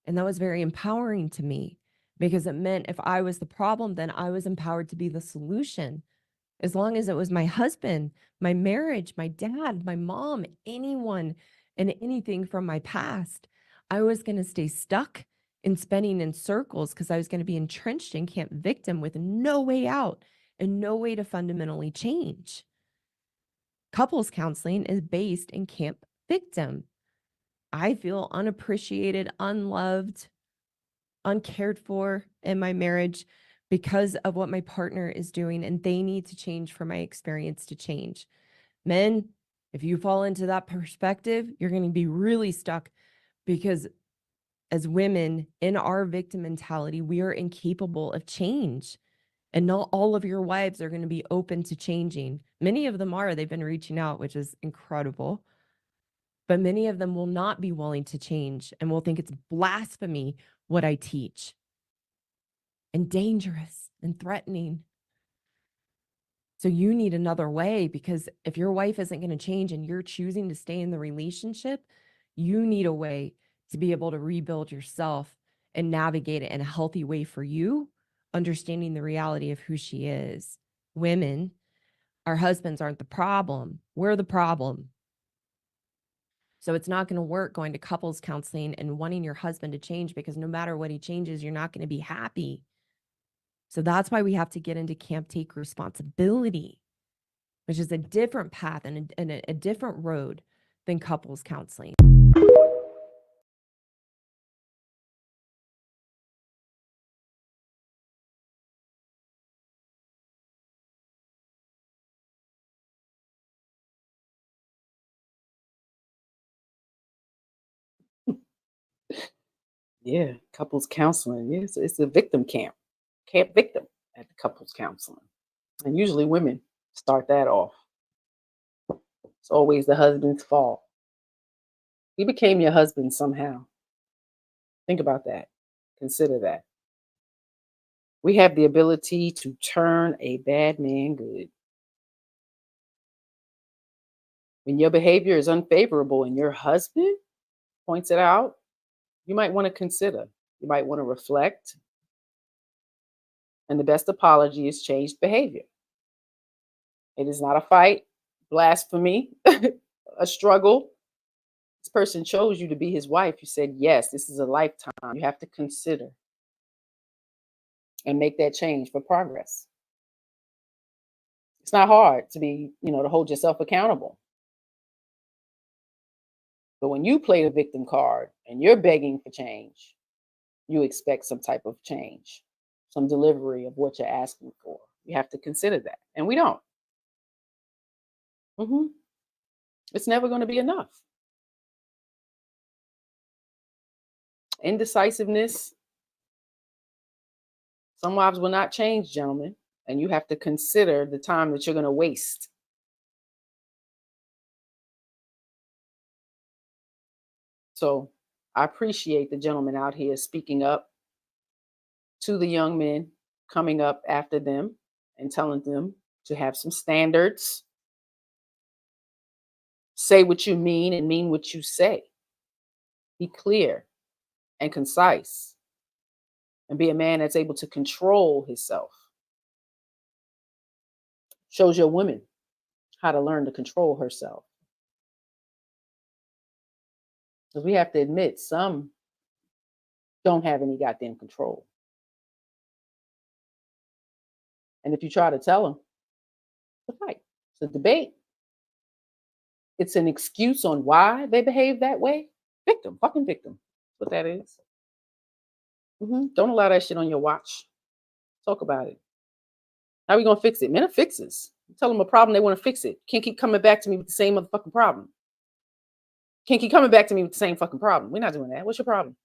And that was very empowering to me, because it meant if I was the problem, then I was empowered to be the solution. As long as it was my husband, my marriage, my dad, my mom, anyone and anything from my past, I was going to stay stuck in spinning in circles because I was going to be entrenched in camp victim with no way out and no way to fundamentally change. Couples counseling is based in camp victim. I feel unappreciated, unloved, uncared for in my marriage because of what my partner is doing, and they need to change for my experience to change. Men, if you fall into that perspective, you're going to be really stuck because as women in our victim mentality, we are incapable of change. And not all of your wives are going to be open to changing. Many of them are. They've been reaching out, which is incredible. But many of them will not be willing to change and will think it's blasphemy what I teach and dangerous and threatening. So you need another way, because if your wife isn't going to change and you're choosing to stay in the relationship, you need a way to be able to rebuild yourself and navigate it in a healthy way for you, understanding the reality of who she is. Women, our husbands aren't the problem. We're the problem. So it's not going to work going to couples counseling and wanting your husband to change, because no matter what he changes, you're not going to be happy. So that's why we have to get into camp take responsibility, which is a different path and a different road than couples counseling. Yeah, couples counseling. Yes, it's a victim camp victim at the couples counseling. And usually women start that off. It's always the husband's fault. He became your husband somehow. Think about that. Consider that. We have the ability to turn a bad man good. When your behavior is unfavorable and your husband points it out, you might want to consider. You might want to reflect. And the best apology is changed behavior. It is not a fight, blasphemy, a struggle. This person chose you to be his wife. You said, yes, this is a lifetime. You have to consider and make that change for progress. It's not hard to be, to hold yourself accountable. But when you play the victim card and you're begging for change, you expect some type of change, some delivery of what you're asking for. You have to consider that. And we don't. It's never going to be enough. Indecisiveness. Some wives will not change, gentlemen. And you have to consider the time that you're going to waste. So I appreciate the gentlemen out here speaking up to the young men coming up after them and telling them to have some standards. Say what you mean and mean what you say. Be clear and concise. And be a man that's able to control himself. Shows your woman how to learn to control herself. Because we have to admit, some don't have any goddamn control. And if you try to tell them, it's a fight. It's a debate. It's an excuse on why they behave that way. Victim, fucking victim. That's what that is. Don't allow that shit on your watch. Talk about it. How are we going to fix it? Men are fixers. You tell them a problem, they want to fix it. Can't keep coming back to me with the same motherfucking problem. Can't keep coming back to me with the same fucking problem. We're not doing that. What's your problem?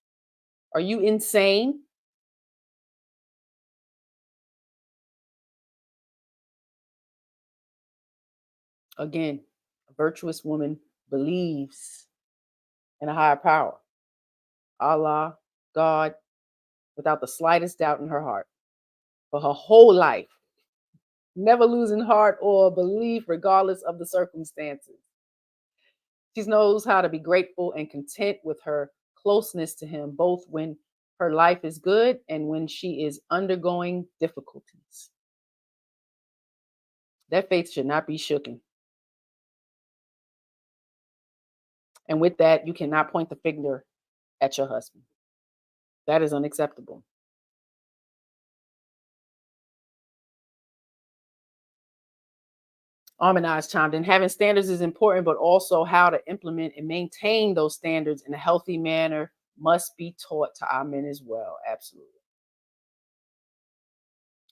Are you insane? Again, a virtuous woman believes in a higher power. Allah, God, without the slightest doubt in her heart. For her whole life. Never losing heart or belief regardless of the circumstances. She knows how to be grateful and content with her closeness to him, both when her life is good and when she is undergoing difficulties. That faith should not be shooken. And with that, you cannot point the finger at your husband. That is unacceptable. Armanaz chimed in, having standards is important, but also how to implement and maintain those standards in a healthy manner must be taught to our men as well. Absolutely.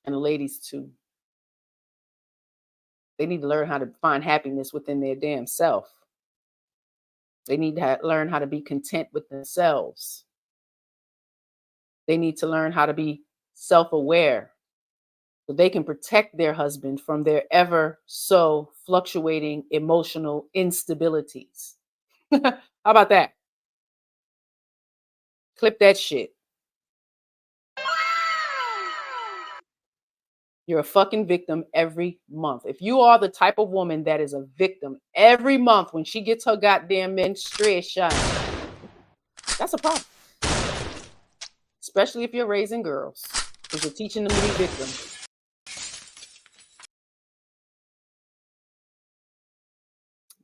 And the ladies too. They need to learn how to find happiness within their damn self. They need to learn how to be content with themselves. They need to learn how to be self-aware so they can protect their husband from their ever so fluctuating emotional instabilities. How about that? Clip that shit. You're a fucking victim every month. If you are the type of woman that is a victim every month when she gets her goddamn menstruation, that's a problem. Especially if you're raising girls, because you're teaching them to be victims.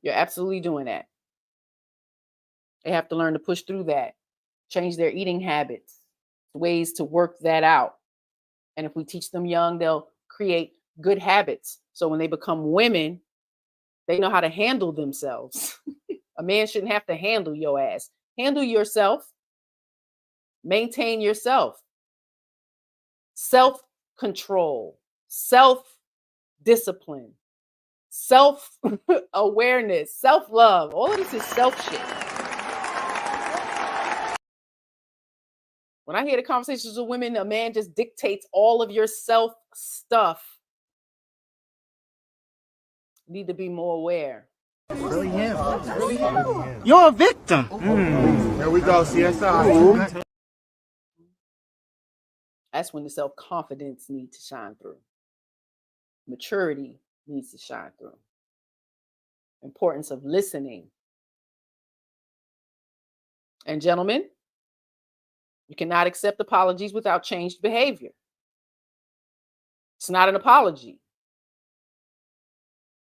You're absolutely doing that. They have to learn to push through that, change their eating habits, ways to work that out. And if we teach them young, they'll create good habits. So when they become women, they know how to handle themselves. A man shouldn't have to handle your ass. Handle yourself. Maintain yourself. Self-control, self-discipline, self-awareness, self-love. All of this is self-shit. When I hear the conversations with women, a man just dictates all of your self-stuff. You need to be more aware. Really him. Really him. You're a victim. There we go, CSI. That's when the self-confidence needs to shine through. Maturity needs to shine through. Importance of listening. And gentlemen, you cannot accept apologies without changed behavior. It's not an apology.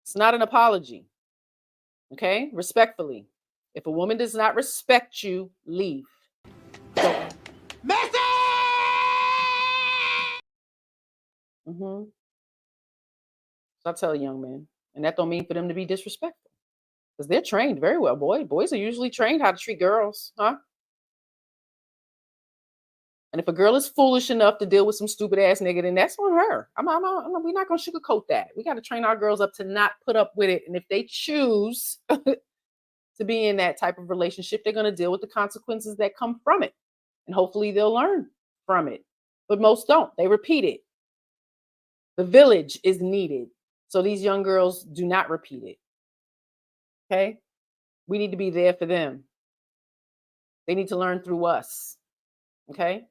It's not an apology. Okay? Respectfully. If a woman does not respect you, leave. Messy! So I tell young men, and that don't mean for them to be disrespectful, because they're trained very well. Boys are usually trained how to treat girls, huh? And if a girl is foolish enough to deal with some stupid ass nigga, then that's on her. We're not gonna sugarcoat that. We got to train our girls up to not put up with it. And if they choose to be in that type of relationship, they're gonna deal with the consequences that come from it, and hopefully they'll learn from it. But most don't. They repeat it. The village is needed, so these young girls do not repeat it. Okay? We need to be there for them. They need to learn through us. Okay?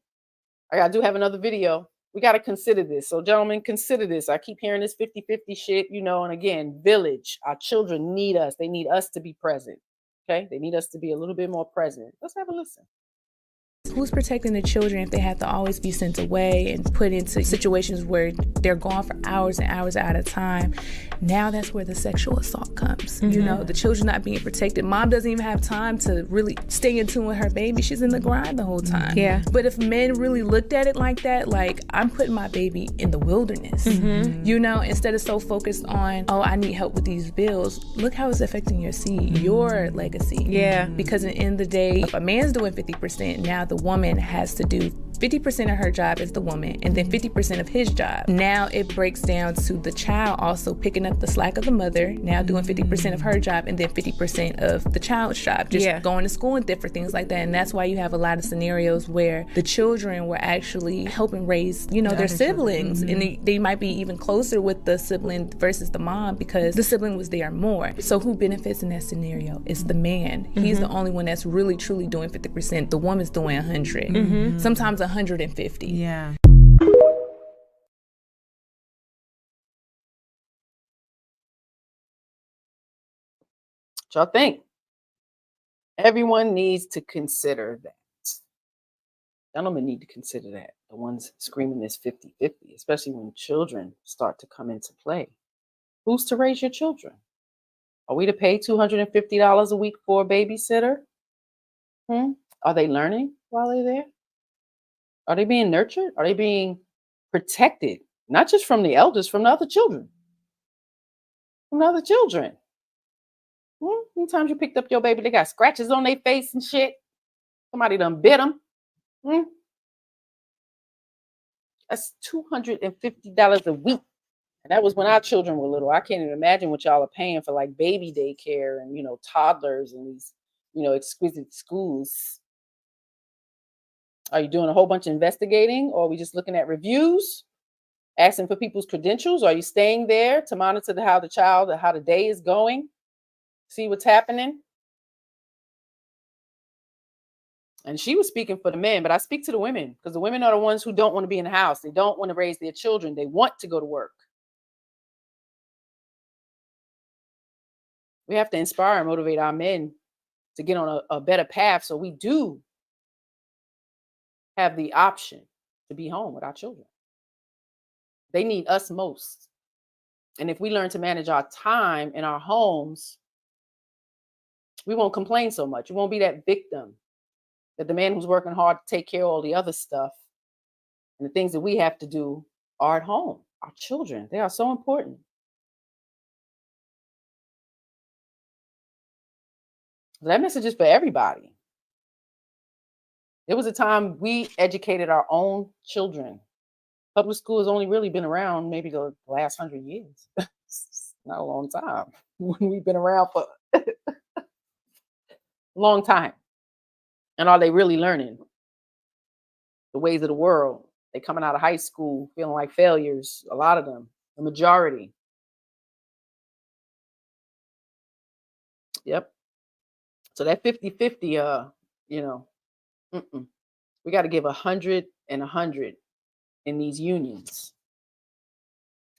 I do have another video. We got to consider this. So gentlemen, consider this. I keep hearing this 50-50 shit, and again, village. Our children need us. They need us to be present. Okay? They need us to be a little bit more present. Let's have a listen. Who's protecting the children if they have to always be sent away and put into situations where they're gone for hours and hours at a time? Now that's where the sexual assault comes. The children not being protected. Mom doesn't even have time to really stay in tune with her baby. She's in the grind the whole time. Yeah. But if men really looked at it like that, like, I'm putting my baby in the wilderness, instead of so focused on, oh, I need help with these bills, look how it's affecting your seed, your legacy. Yeah. Because at the end of the day, if a man's doing 50%, now the woman has to do 50% of her job as the woman and then 50% of his job. Now it breaks down to the child also picking up the slack of the mother, now doing 50% of her job and then 50% of the child's job, just going to school and different things like that. And that's why you have a lot of scenarios where the children were actually helping raise, their siblings. And they might be even closer with the sibling versus the mom because the sibling was there more. So who benefits in that scenario? It's the man. He's the only one that's really truly doing 50%. The woman's doing 100. Sometimes 150. Yeah. What y'all think? Everyone needs to consider that. Gentlemen need to consider that. The ones screaming this 50-50, especially when children start to come into play. Who's to raise your children? Are we to pay $250 a week for a babysitter? Are they learning while they're there? Are they being nurtured? Are they being protected? Not just from the elders, from the other children. From the other children. Sometimes you picked up your baby, they got scratches on their face and shit. Somebody done bit them. That's $250 a week. And that was when our children were little. I can't even imagine what y'all are paying for like baby daycare and, toddlers and these, exquisite schools. Are you doing a whole bunch of investigating, or are we just looking at reviews, asking for people's credentials? Are you staying there to monitor how the day is going, see what's happening? And she was speaking for the men, but I speak to the women because the women are the ones who don't want to be in the house. They don't want to raise their children. They want to go to work. We have to inspire and motivate our men to get on a better path so we do have the option to be home with our children. They need us most. And if we learn to manage our time in our homes, we won't complain so much. We won't be that victim that the man who's working hard to take care of all the other stuff and the things that we have to do are at home. Our children, they are so important. That message is for everybody. There was a time we educated our own children. Public school has only really been around maybe the last 100 years. It's not a long time. We've been around for a long time. And are they really learning the ways of the world? They coming out of high school feeling like failures, a lot of them, the majority. Yep. So that 50-50, we got to give 100 and 100 in these unions.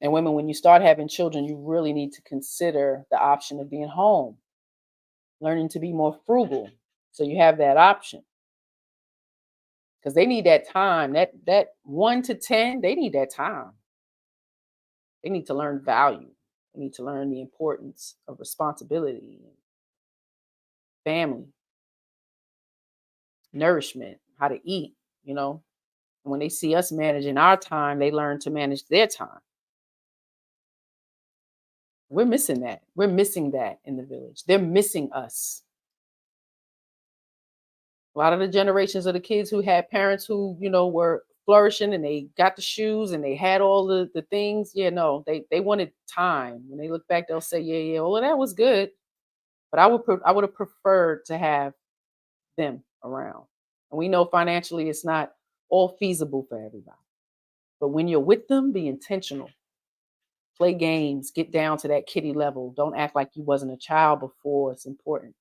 And women, when you start having children, you really need to consider the option of being home, learning to be more frugal. So you have that option. Because they need that time, that 1 to 10, they need that time. They need to learn value. They need to learn the importance of responsibility, family, nourishment, how to eat, And when they see us managing our time, they learn to manage their time. We're missing that. We're missing that in the village. They're missing us. A lot of the generations of the kids who had parents who, were flourishing and they got the shoes and they had all the things. Yeah, no, they wanted time. When they look back, they'll say, yeah, well, that was good. But I would have preferred to have them around. And we know financially it's not all feasible for everybody. But when you're with them, be intentional. Play games, get down to that kiddie level. Don't act like you wasn't a child before. It's important.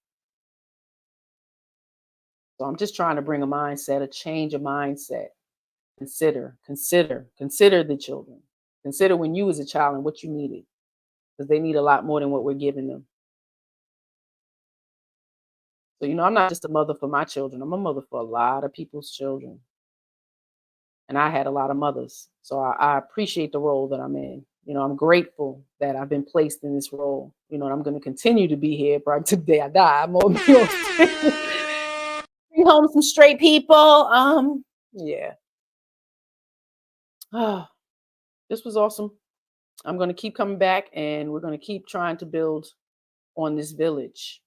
So I'm just trying to bring a change of mindset. Consider the children. Consider when you was a child and what you needed. Because they need a lot more than what we're giving them. So, I'm not just a mother for my children. I'm a mother for a lot of people's children. And I had a lot of mothers. So I appreciate the role that I'm in. I'm grateful that I've been placed in this role. And I'm going to continue to be here probably till the day I die. I'm going to bring home some straight people. Yeah. This was awesome. I'm going to keep coming back and we're going to keep trying to build on this village.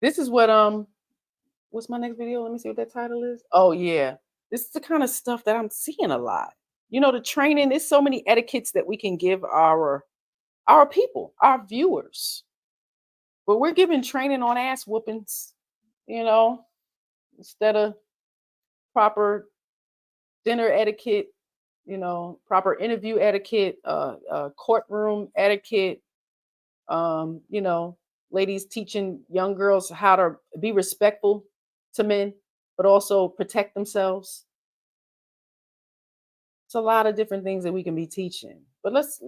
This is what, what's my next video? Let me see what that title is. Oh, yeah. This is the kind of stuff that I'm seeing a lot. The training, there's so many etiquettes that we can give our people, our viewers. But we're giving training on ass whoopings, instead of proper dinner etiquette, proper interview etiquette, courtroom etiquette, ladies teaching young girls how to be respectful to men, but also protect themselves. It's a lot of different things that we can be teaching. But let's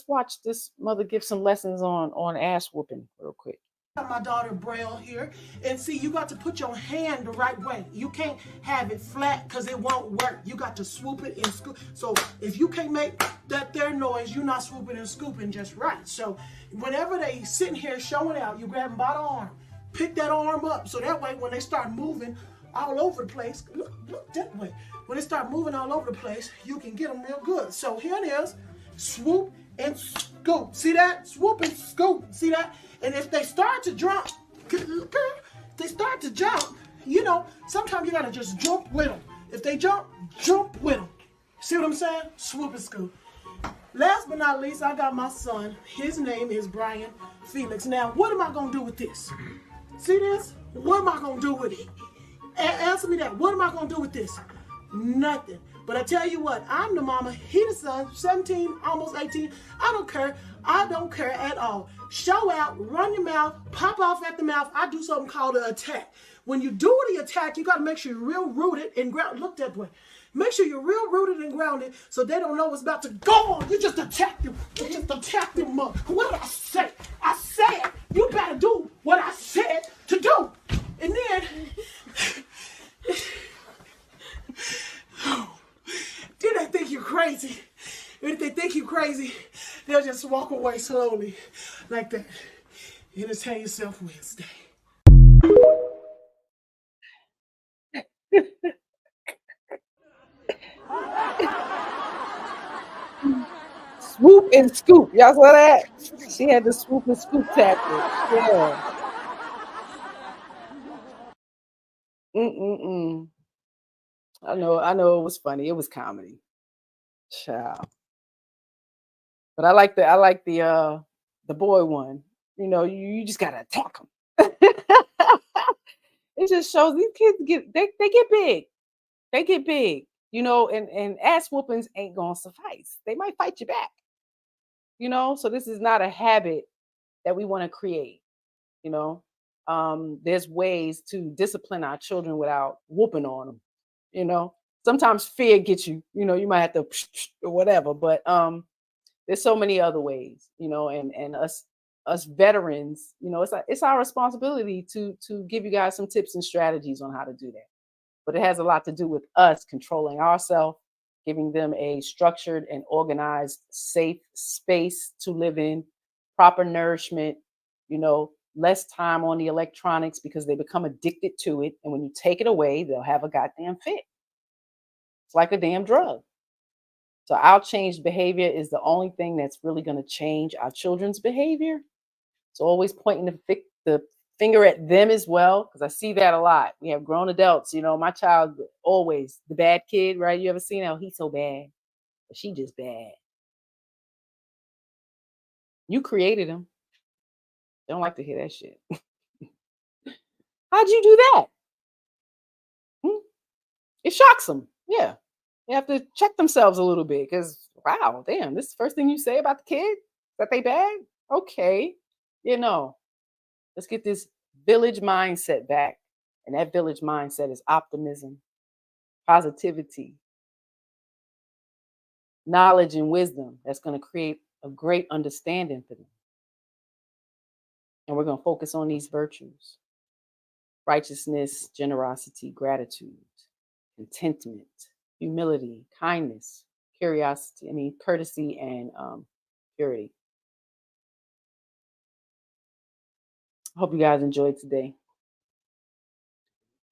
watch this mother give some lessons on ass whooping real quick. My daughter Braille here, and see, you got to put your hand the right way. You can't have it flat because it won't work. You got to swoop it and scoop. So if you can't make that there noise, you're not swooping and scooping just right. So whenever they sitting here showing out, you grab them by the arm, pick that arm up, so that way when they start moving all over the place, look that way. When they start moving all over the place, you can get them real good. So here it is, swoop and scoop. See that? Swoop and scoop. See that? And if they start to jump, you know, sometimes you gotta just jump with them. If they jump with them. See what I'm saying? Swoop and scoop. Last but not least, I got my son. His name is Brian Felix. Now, what am I gonna do with this? See this? What am I gonna do with it? Answer me that. What am I gonna do with this? Nothing. But I tell you what, I'm the mama, he the son, 17, almost 18. I don't care. I don't care at all. Show out, run your mouth, pop off at the mouth. I do something called an attack. When you do the attack, you got to make sure you're real rooted and grounded. Look that way. Make sure you're real rooted and grounded so they don't know what's about to go on. You just attack them. You just attack them. What did I say? I said you better do what I said to do. And then... Then they think you're crazy. And if they think you're crazy, they'll just walk away slowly like that. Entertain yourself Wednesday. Swoop and scoop. Y'all saw that? She had the swoop and scoop tactic. Yeah. I know it was funny. It was comedy. Child. But I like the boy one. You know, you just gotta attack them. It just shows these kids get big. They get big, you know, and ass whoopings ain't gonna suffice. They might fight you back. You know, so this is not a habit that we want to create, you know. There's ways to discipline our children without whooping on them, you know. Sometimes fear gets you, you know, you might have to or whatever, but there's so many other ways, you know, and us veterans, you know, it's our responsibility to give you guys some tips and strategies on how to do that. But it has a lot to do with us controlling ourselves, giving them a structured and organized, safe space to live in, proper nourishment, you know, less time on the electronics because they become addicted to it. And when you take it away, they'll have a goddamn fit. It's like a damn drug. So our changed behavior is the only thing that's really going to change our children's behavior. So always pointing the finger at them as well, because I see that a lot. We have grown adults, you know, my child always the bad kid, right? You ever seen how he's so bad, but she just bad. You created him. They don't like to hear that shit. How'd you do that? It shocks them. Yeah. They have to check themselves a little bit because, wow, damn, this is the first thing you say about the kid? That they bad? Okay. You know, let's get this village mindset back. And that village mindset is optimism, positivity, knowledge and wisdom. That's going to create a great understanding for them. And we're going to focus on these virtues: righteousness, generosity, gratitude, contentment, humility, kindness, courtesy, and purity. I hope you guys enjoyed today.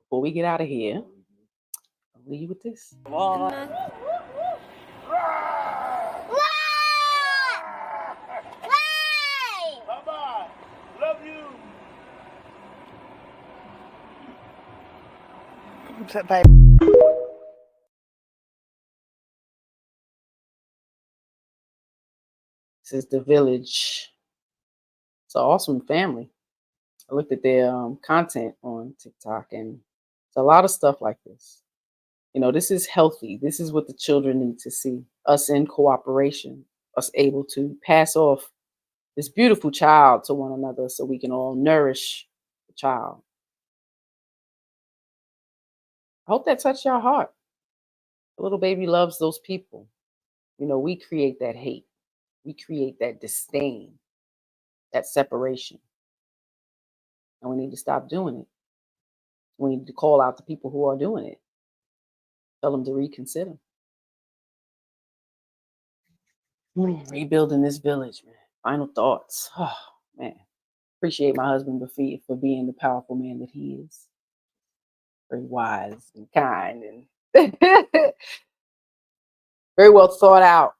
Before we get out of here, I'll leave you with this. Bye-bye. Love you. This is the village. It's an awesome family. I looked at their content on TikTok, and it's a lot of stuff like this. You know, this is healthy. This is what the children need to see. Us in cooperation, us able to pass off this beautiful child to one another so we can all nourish the child. I hope that touched your heart. The little baby loves those people. You know, we create that hate. We create that disdain, that separation. And we need to stop doing it. We need to call out the people who are doing it. Tell them to reconsider. Rebuilding this village, man. Final thoughts. Oh, man. Appreciate my husband for being the powerful man that he is. Very wise and kind and very well thought out.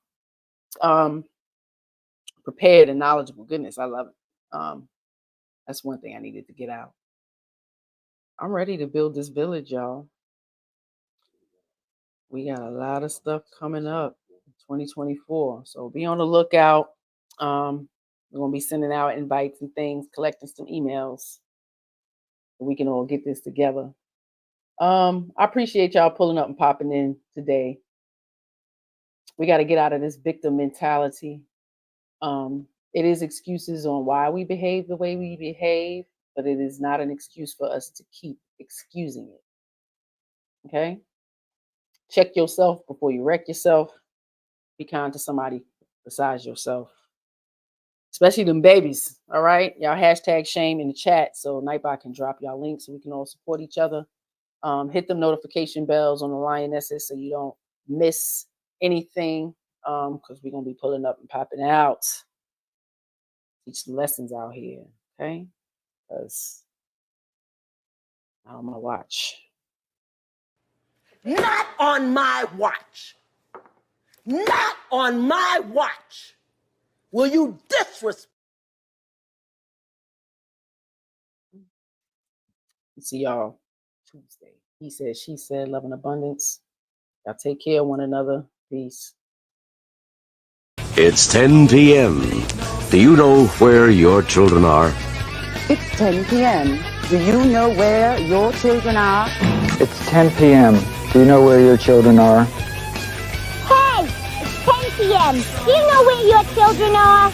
Prepared and knowledgeable. Goodness, I love it. That's one thing I needed to get out. I'm ready to build this village, y'all. We got a lot of stuff coming up in 2024. So be on the lookout. We're going to be sending out invites and things, collecting some emails so we can all get this together. I appreciate y'all pulling up and popping in today. We got to get out of this victim mentality. It is excuses on why we behave the way we behave, but it is not an excuse for us to keep excusing it. Okay? Check yourself before you wreck yourself. Be kind to somebody besides yourself. Especially them babies, all right? Y'all hashtag shame in the chat so Nightbot can drop y'all links so we can all support each other. Hit them notification bells on the Lionesses so you don't miss anything, because we're going to be pulling up and popping out. Teach the lessons out here, okay? Because I'm on my watch. Not on my watch. Not on my watch. Will you disrespect? See y'all Tuesday. He said, she said, love and abundance. Y'all take care of one another. Peace. It's 10 p.m. Do you know where your children are? It's 10 p.m. Do you know where your children are? It's 10 p.m. Do you know where your children are? Hey, it's 10 p.m. Do you know where your children are?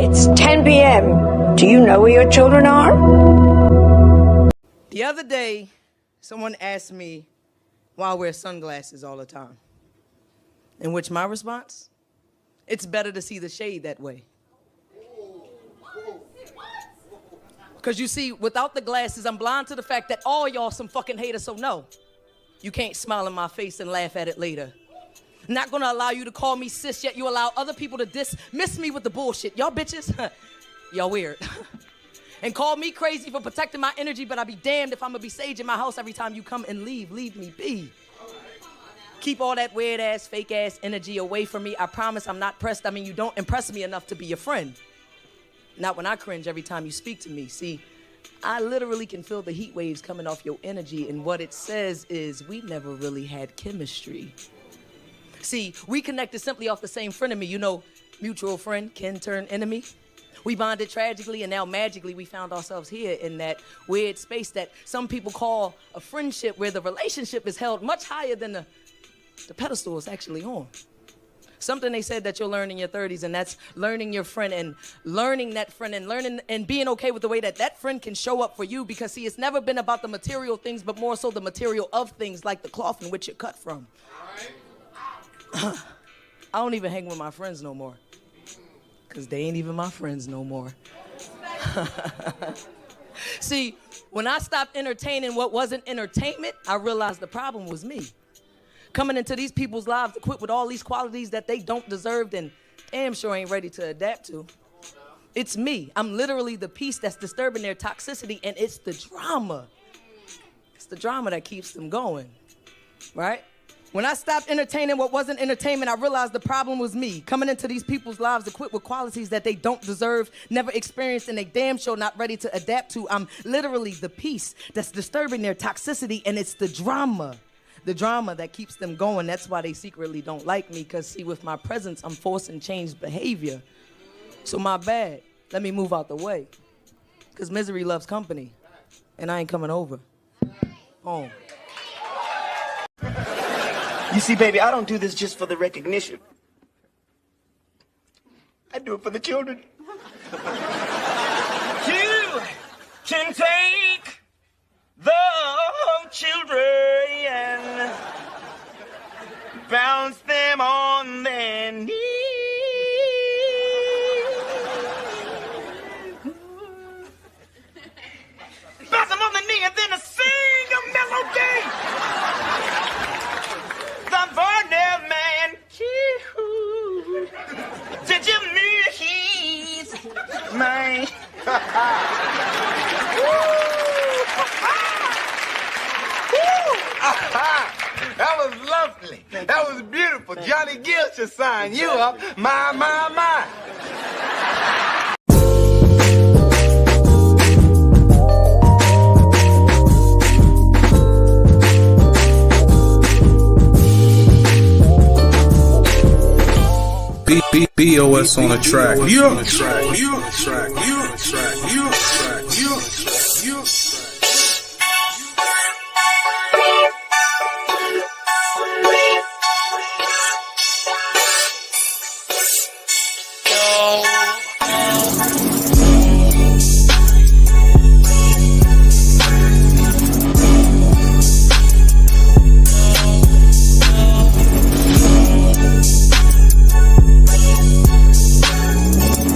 It's 10 p.m. Do you know where your children are? The other day, someone asked me why I wear sunglasses all the time. In which my response, it's better to see the shade that way. Because you see, without the glasses, I'm blind to the fact that all y'all some fucking haters, so no. You can't smile in my face and laugh at it later. Not gonna allow you to call me sis, yet you allow other people to dismiss me with the bullshit. Y'all bitches, y'all weird. And call me crazy for protecting my energy, but I be damned if I'm gonna be sage in my house every time you come and leave. Leave me be. Keep all that weird ass, fake ass energy away from me. I promise I'm not pressed. I mean, you don't impress me enough to be your friend. Not when I cringe every time you speak to me. See, I literally can feel the heat waves coming off your energy, and what it says is we never really had chemistry. See, we connected simply off the same frenemy. You know, mutual friend can turn enemy. We bonded tragically, and now magically we found ourselves here in that weird space that some people call a friendship, where the relationship is held much higher than the pedestal is actually on. Something they said that you'll learn in your 30s, and that's learning your friend and learning that friend and learning and being okay with the way that that friend can show up for you. Because see, it's never been about the material things, but more so the material of things, like the cloth in which you're cut from. I don't even hang with my friends no more, because they ain't even my friends no more. See, when I stopped entertaining what wasn't entertainment, I realized the problem was me. Coming into these people's lives equipped with all these qualities that they don't deserve and damn sure ain't ready to adapt to. It's me. I'm literally the piece that's disturbing their toxicity, and it's the drama. It's the drama that keeps them going, right? When I stopped entertaining what wasn't entertainment, I realized the problem was me. Coming into these people's lives equipped with qualities that they don't deserve, never experienced, and they damn sure not ready to adapt to. I'm literally the piece that's disturbing their toxicity, and it's the drama. The drama that keeps them going. That's why they secretly don't like me, because see, with my presence, I'm forcing changed behavior. So my bad. Let me move out the way. Because misery loves company, and I ain't coming over. Home. You see, baby, I don't do this just for the recognition. I do it for the children. You can take the children and bounce them on their knees. Man. That was lovely. That was beautiful. Johnny Gill should sign you up. My. BOS on the track. Yeah.